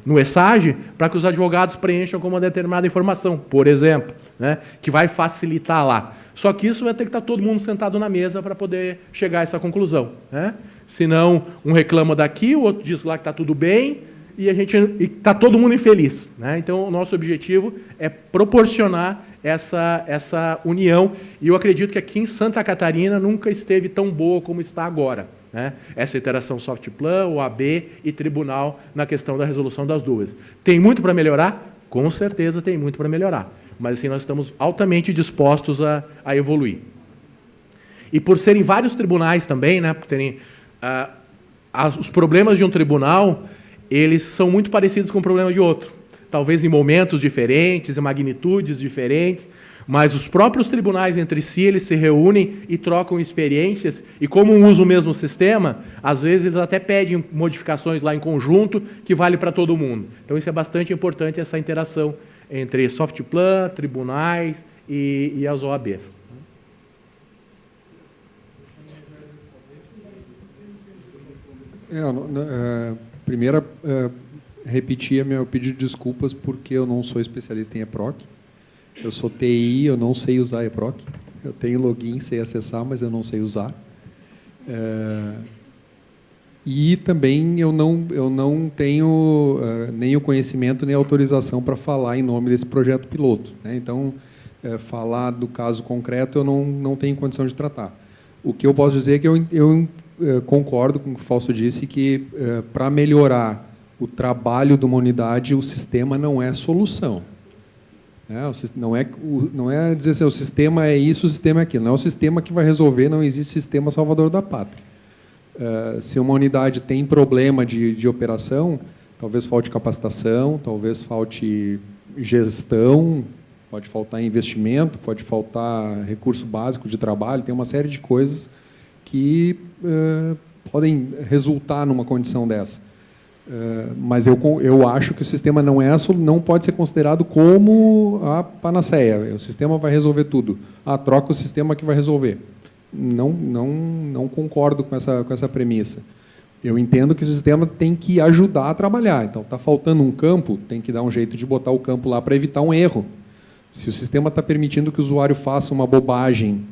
no ESAGE para que os advogados preencham com uma determinada informação, por exemplo, né, que vai facilitar lá. Só que isso vai ter que estar todo mundo sentado na mesa para poder chegar a essa conclusão. Né? Senão, um reclama daqui, o outro diz lá que está tudo bem, e está todo mundo infeliz. Né? Então, o nosso objetivo é proporcionar essa união, e eu acredito que aqui em Santa Catarina nunca esteve tão boa como está agora. Né? Essa interação Softplan, OAB e tribunal na questão da resolução das dúvidas. Tem muito para melhorar? Com certeza tem muito para melhorar. Mas assim, nós estamos altamente dispostos a evoluir. E por serem vários tribunais também, né, por terem os problemas de um tribunal, eles são muito parecidos com o problema de outro. Talvez em momentos diferentes, em magnitudes diferentes, mas os próprios tribunais entre si, eles se reúnem e trocam experiências, e como usam o mesmo sistema, às vezes eles até pedem modificações lá em conjunto, que vale para todo mundo. Então, isso é bastante importante, essa interação entre Softplan, tribunais e as OABs. Primeiro, repetir meu pedido de desculpas porque eu não sou especialista em EPROC. Eu sou TI, eu não sei usar EPROC. Eu tenho login, sei acessar, mas eu não sei usar. E também eu não tenho nem o conhecimento nem a autorização para falar em nome desse projeto piloto. Né? Então, falar do caso concreto eu não tenho condição de tratar. O que eu posso dizer é que eu concordo com o que o Fausto disse, que para melhorar o trabalho de uma unidade, o sistema não é solução. Não é dizer assim, o sistema é isso, o sistema é aquilo. Não é o sistema que vai resolver, não existe sistema salvador da pátria. Se uma unidade tem problema de operação, talvez falte capacitação, talvez falte gestão, pode faltar investimento, pode faltar recurso básico de trabalho, tem uma série de coisas que podem resultar numa condição dessa. Mas eu acho que o sistema não pode ser considerado como a panaceia. O sistema vai resolver tudo. Troca o sistema que vai resolver. Não concordo com essa premissa. Eu entendo que o sistema tem que ajudar a trabalhar. Então, está faltando um campo, tem que dar um jeito de botar o campo lá para evitar um erro. Se o sistema está permitindo que o usuário faça uma bobagem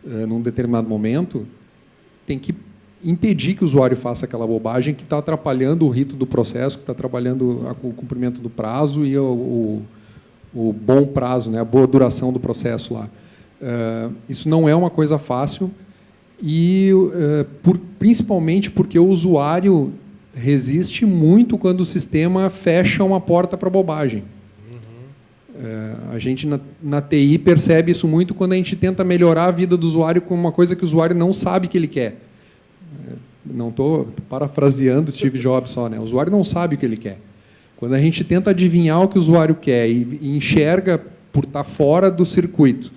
num determinado momento, tem que impedir que o usuário faça aquela bobagem que está atrapalhando o rito do processo, que está atrapalhando o cumprimento do prazo e o bom prazo, né, a boa duração do processo lá. Isso não é uma coisa fácil, e principalmente porque o usuário resiste muito quando o sistema fecha uma porta para bobagem. A gente, na TI, percebe isso muito quando a gente tenta melhorar a vida do usuário com uma coisa que o usuário não sabe que ele quer. Não estou parafraseando Steve Jobs só, né? O usuário não sabe o que ele quer. Quando a gente tenta adivinhar o que o usuário quer e enxerga por estar fora do circuito,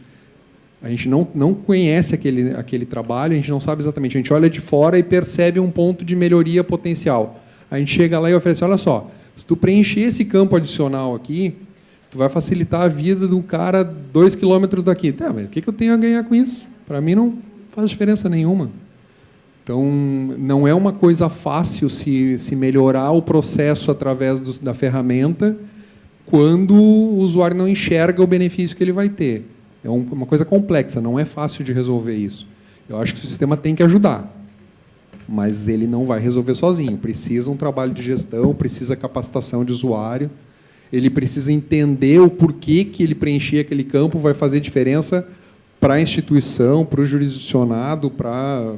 a gente não conhece aquele trabalho, a gente não sabe exatamente. A gente olha de fora e percebe um ponto de melhoria potencial. A gente chega lá e oferece, olha só, se tu preencher esse campo adicional aqui, tu vai facilitar a vida do cara 2 quilômetros daqui. Tá, mas o que eu tenho a ganhar com isso? Para mim não faz diferença nenhuma. Então, não é uma coisa fácil se melhorar o processo através da ferramenta quando o usuário não enxerga o benefício que ele vai ter. É uma coisa complexa, não é fácil de resolver isso. Eu acho que o sistema tem que ajudar, mas ele não vai resolver sozinho. Precisa um trabalho de gestão, precisa capacitação de usuário, ele precisa entender o porquê que ele preencher aquele campo vai fazer diferença para a instituição, para o jurisdicionado, para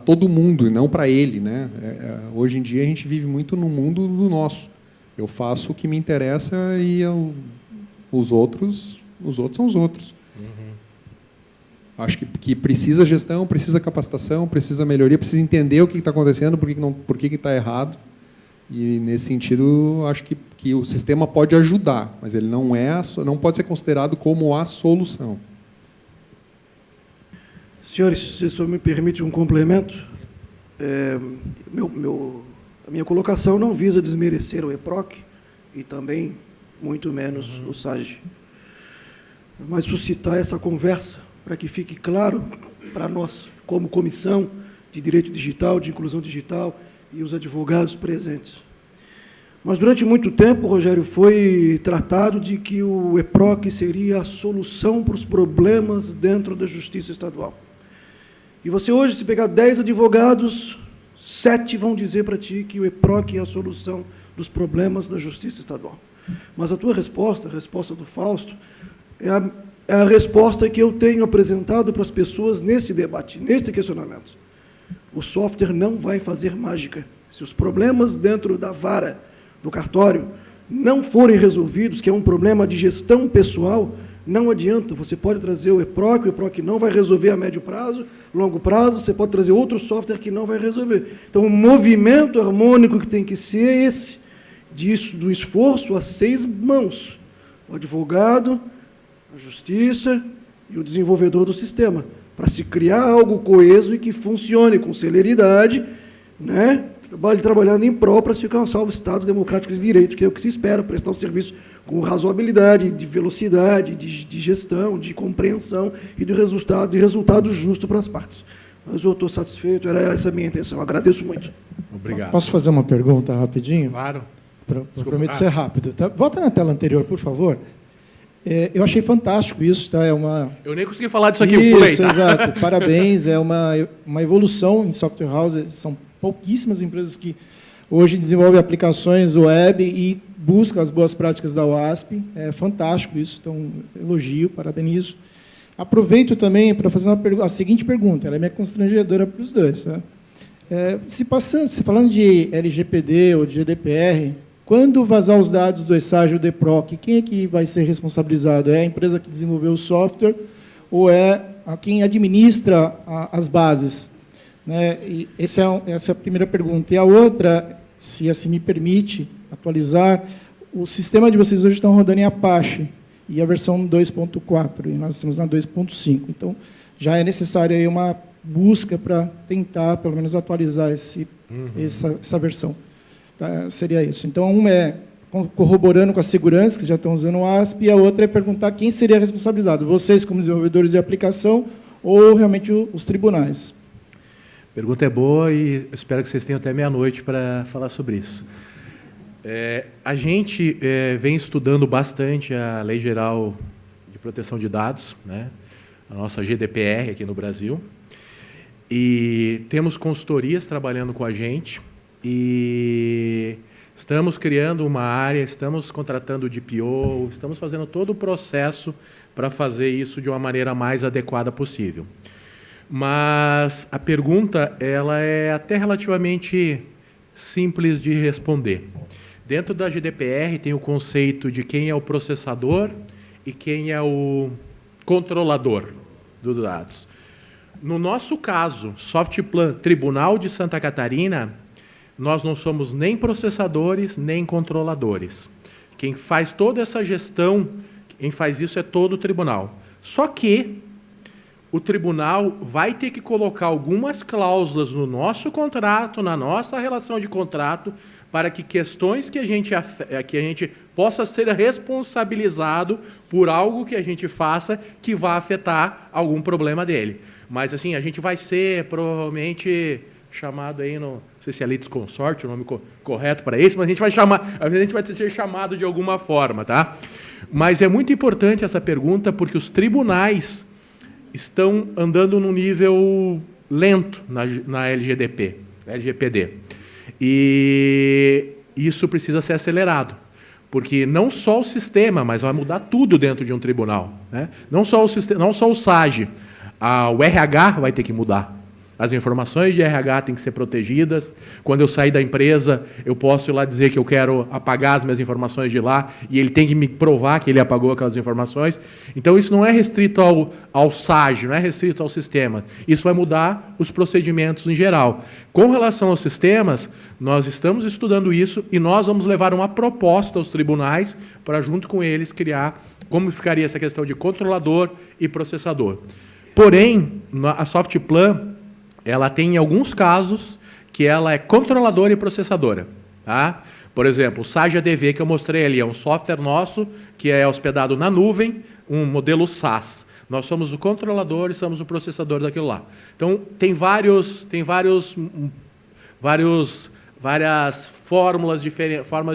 todo mundo, e não para ele, né? Hoje em dia, a gente vive muito no mundo do nosso. Eu faço o que me interessa e os outros são os outros. Acho que precisa gestão, precisa capacitação, precisa melhoria, precisa entender o que está acontecendo, por que está errado. E, nesse sentido, acho que o sistema pode ajudar, mas ele não pode ser considerado como a solução. Senhores, se só me permite um complemento, a minha colocação não visa desmerecer o EPROC e também, muito menos, o SAGE, mas suscitar essa conversa para que fique claro para nós, como Comissão de Direito Digital, de Inclusão Digital e os advogados presentes. Mas, durante muito tempo, Rogério, foi tratado de que o EPROC seria a solução para os problemas dentro da Justiça Estadual. E você hoje, se pegar 10 advogados, 7 vão dizer para ti que o EPROC é a solução dos problemas da Justiça Estadual. Mas a tua resposta, a resposta do Fausto, é a resposta que eu tenho apresentado para as pessoas nesse debate, nesse questionamento. O software não vai fazer mágica. Se os problemas dentro da vara, do cartório, não forem resolvidos, que é um problema de gestão pessoal, não adianta, você pode trazer o EPROC não vai resolver a médio prazo, longo prazo, você pode trazer outro software que não vai resolver. Então, o movimento harmônico que tem que ser é esse, do esforço a 6 mãos, o advogado, a justiça e o desenvolvedor do sistema, para se criar algo coeso e que funcione com celeridade, né? Trabalhando em prol para se alcançar o Estado democrático de direito, que é o que se espera, prestar um serviço com razoabilidade, de velocidade, de gestão, de compreensão e de resultado justo para as partes. Mas eu estou satisfeito, era essa a minha intenção. Agradeço muito. Obrigado. Posso fazer uma pergunta rapidinho? Claro. Prometo ser rápido. Tá? Volta na tela anterior, por favor. Eu achei fantástico isso. Tá? Eu nem consegui falar disso aqui, eu pulei. Tá? Exato. Parabéns. É uma evolução em software house. São pouquíssimas empresas que hoje desenvolvem aplicações web e buscam as boas práticas da OASP. É fantástico isso. Então, elogio, parabenizo. Aproveito também para fazer a seguinte pergunta. Ela é meio constrangedora para os dois. Tá? Se falando de LGPD ou de GDPR, Quando vazar os dados do estágio DPROC, quem é que vai ser responsabilizado? É a empresa que desenvolveu o software ou é quem administra as bases? Né? E essa é a primeira pergunta. E a outra, se assim me permite atualizar, o sistema de vocês hoje estão rodando em Apache, e a versão 2.4, e nós estamos na 2.5. Então, já é necessária aí uma busca para tentar, pelo menos, atualizar essa versão. Seria isso. Então, uma é corroborando com a segurança, que já estão usando o ASP, e a outra é perguntar quem seria responsabilizado, vocês como desenvolvedores de aplicação ou realmente os tribunais. Pergunta é boa e espero que vocês tenham até meia-noite para falar sobre isso. A gente vem estudando bastante a Lei Geral de Proteção de Dados, né? A nossa GDPR aqui no Brasil, e temos consultorias trabalhando com a gente, e estamos criando uma área, estamos contratando o DPO, estamos fazendo todo o processo para fazer isso de uma maneira mais adequada possível. Mas a pergunta ela é até relativamente simples de responder. Dentro da GDPR tem o conceito de quem é o processador e quem é o controlador dos dados. No nosso caso, Softplan Tribunal de Santa Catarina, nós não somos nem processadores, nem controladores. Quem faz toda essa gestão, quem faz isso é todo o tribunal. Só que o tribunal vai ter que colocar algumas cláusulas no nosso contrato, na nossa relação de contrato, para que questões que a gente possa ser responsabilizado por algo que a gente faça que vá afetar algum problema dele. Mas, assim, a gente vai ser, provavelmente, chamado aí, não sei se é litisconsorte, o nome correto para isso, mas a gente vai ser chamado de alguma forma, tá? Mas é muito importante essa pergunta, porque os tribunais estão andando num nível lento na LGPD. E isso precisa ser acelerado, porque não só o sistema, mas vai mudar tudo dentro de um tribunal, né? Não só o SAGE, o RH vai ter que mudar. As informações de RH têm que ser protegidas. Quando eu sair da empresa, eu posso ir lá dizer que eu quero apagar as minhas informações de lá e ele tem que me provar que ele apagou aquelas informações. Então, isso não é restrito ao SAGE, não é restrito ao sistema. Isso vai mudar os procedimentos em geral. Com relação aos sistemas, nós estamos estudando isso e nós vamos levar uma proposta aos tribunais para, junto com eles, criar como ficaria essa questão de controlador e processador. Porém, a Softplan ela tem, em alguns casos, que ela é controladora e processadora. Tá? Por exemplo, o SAGE ADV que eu mostrei ali é um software nosso que é hospedado na nuvem, um modelo SaaS. Nós somos o controlador e somos o processador daquilo lá. Então, tem várias formas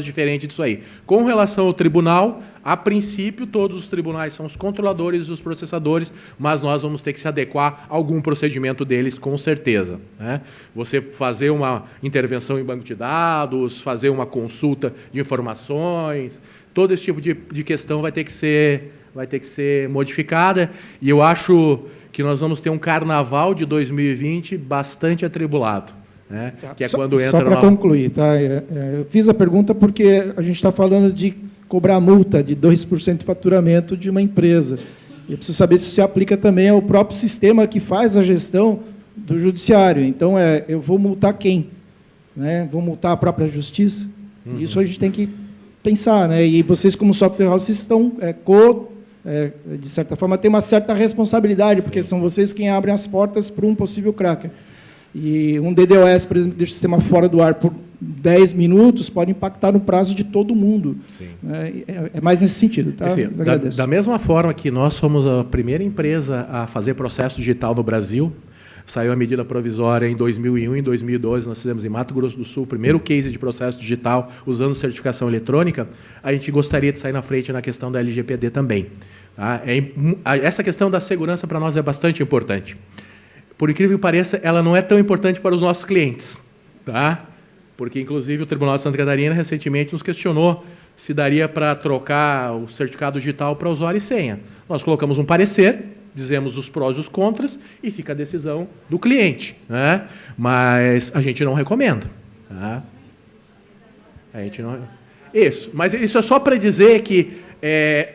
diferentes disso aí. Com relação ao tribunal, a princípio, todos os tribunais são os controladores e os processadores, mas nós vamos ter que se adequar a algum procedimento deles, com certeza. Né? Você fazer uma intervenção em banco de dados, fazer uma consulta de informações, todo esse tipo de questão vai ter que ser modificada, e eu acho que nós vamos ter um carnaval de 2020 bastante atribulado. Né? Que é quando entra só para concluir, tá? Eu fiz a pergunta porque a gente está falando de cobrar multa de 2% de faturamento de uma empresa. Eu preciso saber se se aplica também ao próprio sistema que faz a gestão do judiciário. Então, eu vou multar quem? Né? Vou multar a própria justiça? Isso a gente tem que pensar. Né? E vocês, como software house, estão, de certa forma, têm uma certa responsabilidade, porque são vocês quem abrem as portas para um possível cracker. E um DDoS, por exemplo, deixa o sistema fora do ar por 10 minutos, pode impactar no prazo de todo mundo. Sim. É mais nesse sentido. Tá? Assim, da mesma forma que nós fomos a primeira empresa a fazer processo digital no Brasil, saiu a medida provisória em 2001, em 2012 nós fizemos em Mato Grosso do Sul o primeiro case de processo digital usando certificação eletrônica, a gente gostaria de sair na frente na questão da LGPD também. Tá? Essa questão da segurança para nós é bastante importante. Por incrível que pareça, ela não é tão importante para os nossos clientes. Tá? Porque, inclusive, o Tribunal de Santa Catarina recentemente nos questionou se daria para trocar o certificado digital para usuário e senha. Nós colocamos um parecer, dizemos os prós e os contras, e fica a decisão do cliente. Né? Mas a gente não recomenda. Tá? A gente não... Isso, mas isso é só para dizer que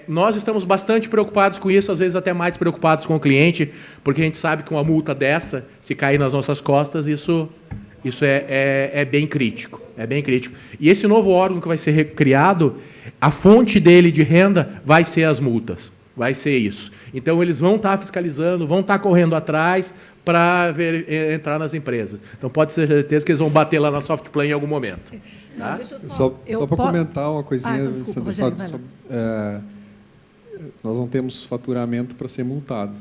nós estamos bastante preocupados com isso, às vezes até mais preocupados com o cliente, porque a gente sabe que uma multa dessa, se cair nas nossas costas, isso é bem crítico. É bem crítico. E esse novo órgão que vai ser criado, a fonte dele de renda vai ser as multas. Vai ser isso. Então, eles vão estar fiscalizando, vão estar correndo atrás para entrar nas empresas. Então, pode ter certeza que eles vão bater lá na Softplan em algum momento. Não, Tá? deixa eu Só para comentar uma coisinha. então, desculpa, Rogério, vai lá. Nós não temos faturamento para ser multado.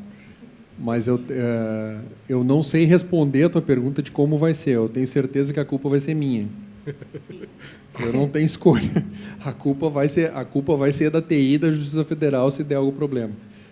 Mas eu não sei responder a tua pergunta de como vai ser. Eu tenho certeza que a culpa vai ser minha. Eu não tenho escolha. A culpa vai ser da TI da Justiça Federal se der algum problema.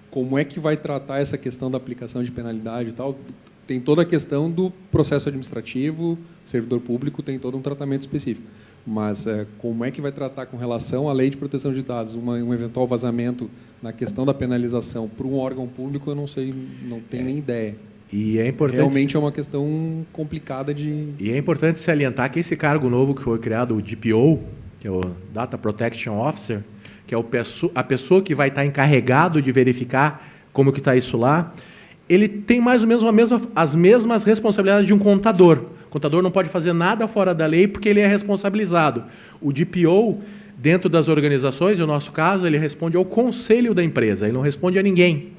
Como é que vai tratar essa questão da aplicação de penalidade e tal? Tem toda a questão do processo administrativo, servidor público tem todo um tratamento específico. Mas como é que vai tratar com relação à lei de proteção de dados, um eventual vazamento na questão da penalização para um órgão público, eu não sei, não tenho nem ideia. E é importante... Realmente é uma questão complicada de... E é importante salientar que esse cargo novo que foi criado, o DPO, que é o Data Protection Officer, que é a pessoa que vai estar encarregado de verificar como que está isso lá, ele tem mais ou menos as mesmas responsabilidades de um contador. O contador não pode fazer nada fora da lei porque ele é responsabilizado. O DPO, dentro das organizações, no nosso caso, ele responde ao conselho da empresa, ele não responde a ninguém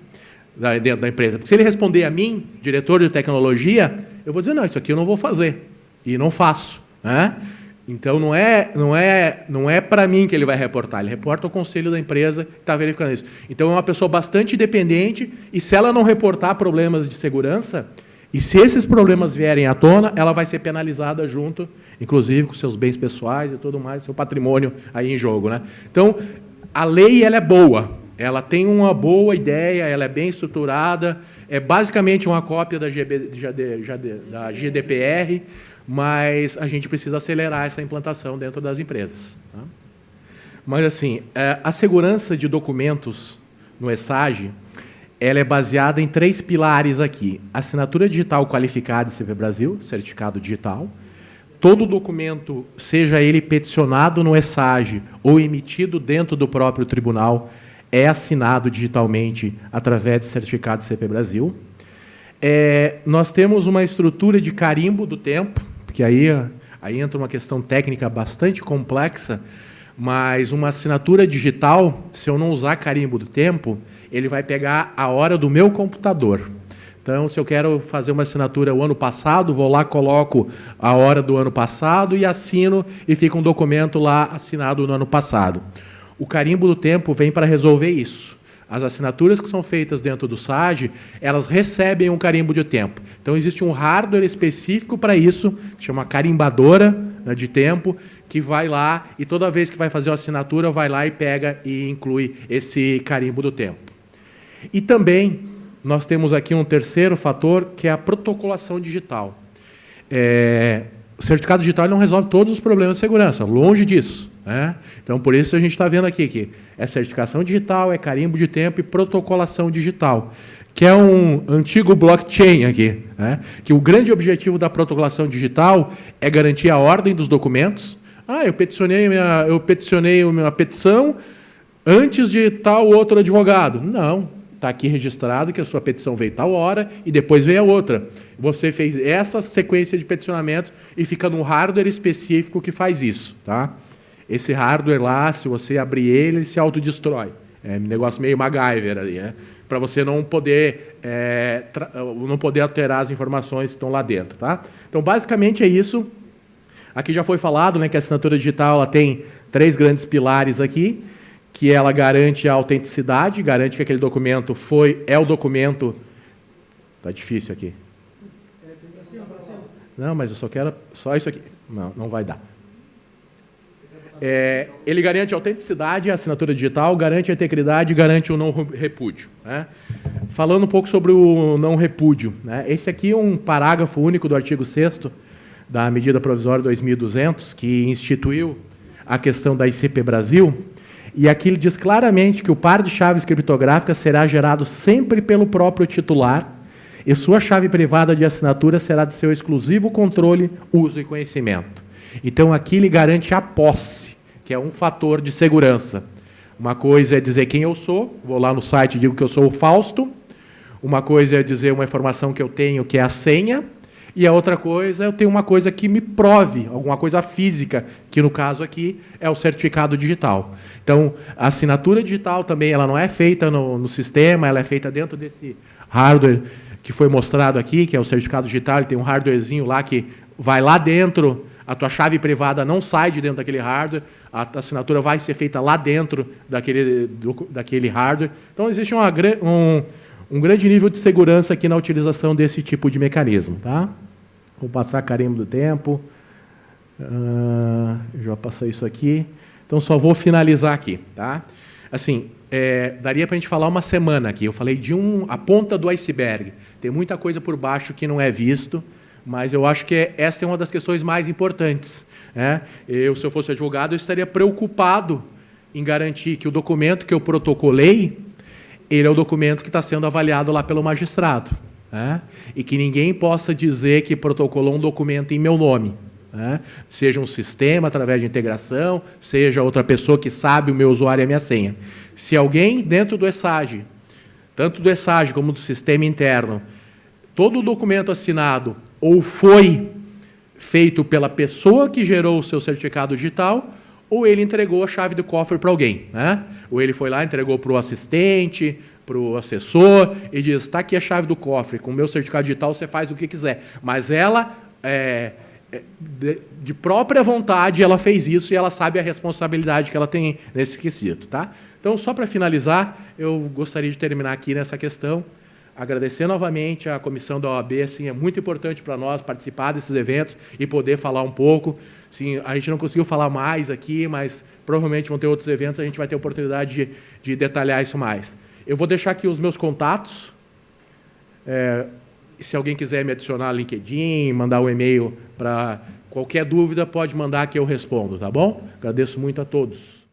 dentro da empresa. Porque se ele responder a mim, diretor de tecnologia, eu vou dizer, não, isso aqui eu não vou fazer. E não faço. Né? Então, não é para mim que ele vai reportar, ele reporta ao conselho da empresa que está verificando isso. Então, é uma pessoa bastante independente e, se ela não reportar problemas de segurança, e se esses problemas vierem à tona, ela vai ser penalizada junto, inclusive com seus bens pessoais e tudo mais, seu patrimônio aí em jogo. Né? Então, a lei ela é boa, ela tem uma boa ideia, ela é bem estruturada, é basicamente uma cópia da GDPR, mas a gente precisa acelerar essa implantação dentro das empresas. Tá? Mas, assim, a segurança de documentos no ESAGE, ela é baseada em 3 pilares aqui. Assinatura digital qualificada de CP Brasil, certificado digital. Todo documento, seja ele peticionado no ESAGE ou emitido dentro do próprio tribunal, é assinado digitalmente através de certificado de CP Brasil. Nós temos uma estrutura de carimbo do tempo, porque aí entra uma questão técnica bastante complexa, mas uma assinatura digital, se eu não usar carimbo do tempo, ele vai pegar a hora do meu computador. Então, se eu quero fazer uma assinatura o ano passado, vou lá, coloco a hora do ano passado e assino, e fica um documento lá assinado no ano passado. O carimbo do tempo vem para resolver isso. As assinaturas que são feitas dentro do SAGE, elas recebem um carimbo de tempo. Então, existe um hardware específico para isso, que chama carimbadora, né, de tempo, que vai lá e toda vez que vai fazer uma assinatura, vai lá e pega e inclui esse carimbo do tempo. E também, nós temos aqui um terceiro fator, que é a protocolação digital. O certificado digital não resolve todos os problemas de segurança, longe disso. Né? Então, por isso a gente está vendo aqui que é certificação digital, é carimbo de tempo e protocolação digital, que é um antigo blockchain aqui, né? Que o grande objetivo da protocolação digital é garantir a ordem dos documentos. Eu peticionei uma petição antes de tal outro advogado. Não, está aqui registrado que a sua petição veio tal hora e depois veio a outra. Você fez essa sequência de peticionamentos e fica num hardware específico que faz isso. Tá? Esse hardware lá, se você abrir ele se autodestrói. É um negócio meio MacGyver ali, né? Para você não poder alterar as informações que estão lá dentro. Tá? Então, basicamente, é isso. Aqui já foi falado, né, que a assinatura digital ela tem 3 grandes pilares aqui, que ela garante a autenticidade, garante que aquele documento é o documento... Está difícil aqui. Não, mas eu só quero só isso aqui. Não vai dar. Ele garante a autenticidade, a assinatura digital, garante a integridade, garante o não repúdio. Né? Falando um pouco sobre o não repúdio. Né? Esse aqui é um parágrafo único do artigo 6º da medida provisória 2200, que instituiu a questão da ICP Brasil, e aqui ele diz claramente que o par de chaves criptográficas será gerado sempre pelo próprio titular e sua chave privada de assinatura será de seu exclusivo controle, uso e conhecimento. Então, aqui ele garante a posse. que é um fator de segurança. Uma coisa é dizer quem eu sou, vou lá no site e digo que eu sou o Fausto. Uma coisa é dizer uma informação que eu tenho, que é a senha. E a outra coisa, eu tenho uma coisa que me prove, alguma coisa física, que no caso aqui é o certificado digital. Então, a assinatura digital também ela não é feita no sistema, ela é feita dentro desse hardware que foi mostrado aqui, que é o certificado digital, ele tem um hardwarezinho lá que vai lá dentro, a tua chave privada não sai de dentro daquele hardware, a assinatura vai ser feita lá dentro daquele hardware. Então, existe um grande nível de segurança aqui na utilização desse tipo de mecanismo. Tá? Vou passar carimbo do tempo. Já passei isso aqui. Então, só vou finalizar aqui. Tá? Assim, daria para a gente falar uma semana aqui. Eu falei de a ponta do iceberg. Tem muita coisa por baixo que não é visto, mas eu acho que essa é uma das questões mais importantes. Né? Se eu fosse advogado, eu estaria preocupado em garantir que o documento que eu protocolei, ele é o documento que está sendo avaliado lá pelo magistrado. Né? E que ninguém possa dizer que protocolou um documento em meu nome. Né? Seja um sistema, através de integração, seja outra pessoa que sabe o meu usuário e a minha senha. Se alguém dentro do ESAGE, tanto do ESAGE como do sistema interno, todo o documento assinado ou foi feito pela pessoa que gerou o seu certificado digital, ou ele entregou a chave do cofre para alguém. Né? Ou ele foi lá, entregou para o assistente, para o assessor, e diz, está aqui a chave do cofre, com o meu certificado digital você faz o que quiser. Mas ela, de própria vontade, ela fez isso e ela sabe a responsabilidade que ela tem nesse quesito. Tá? Então, só para finalizar, eu gostaria de terminar aqui nessa questão, agradecer novamente à comissão da OAB, assim, é muito importante para nós participar desses eventos e poder falar um pouco. Assim, a gente não conseguiu falar mais aqui, mas provavelmente vão ter outros eventos, a gente vai ter oportunidade de detalhar isso mais. Eu vou deixar aqui os meus contatos. Se alguém quiser me adicionar no LinkedIn, mandar um e-mail para qualquer dúvida, pode mandar que eu respondo, tá bom? Agradeço muito a todos.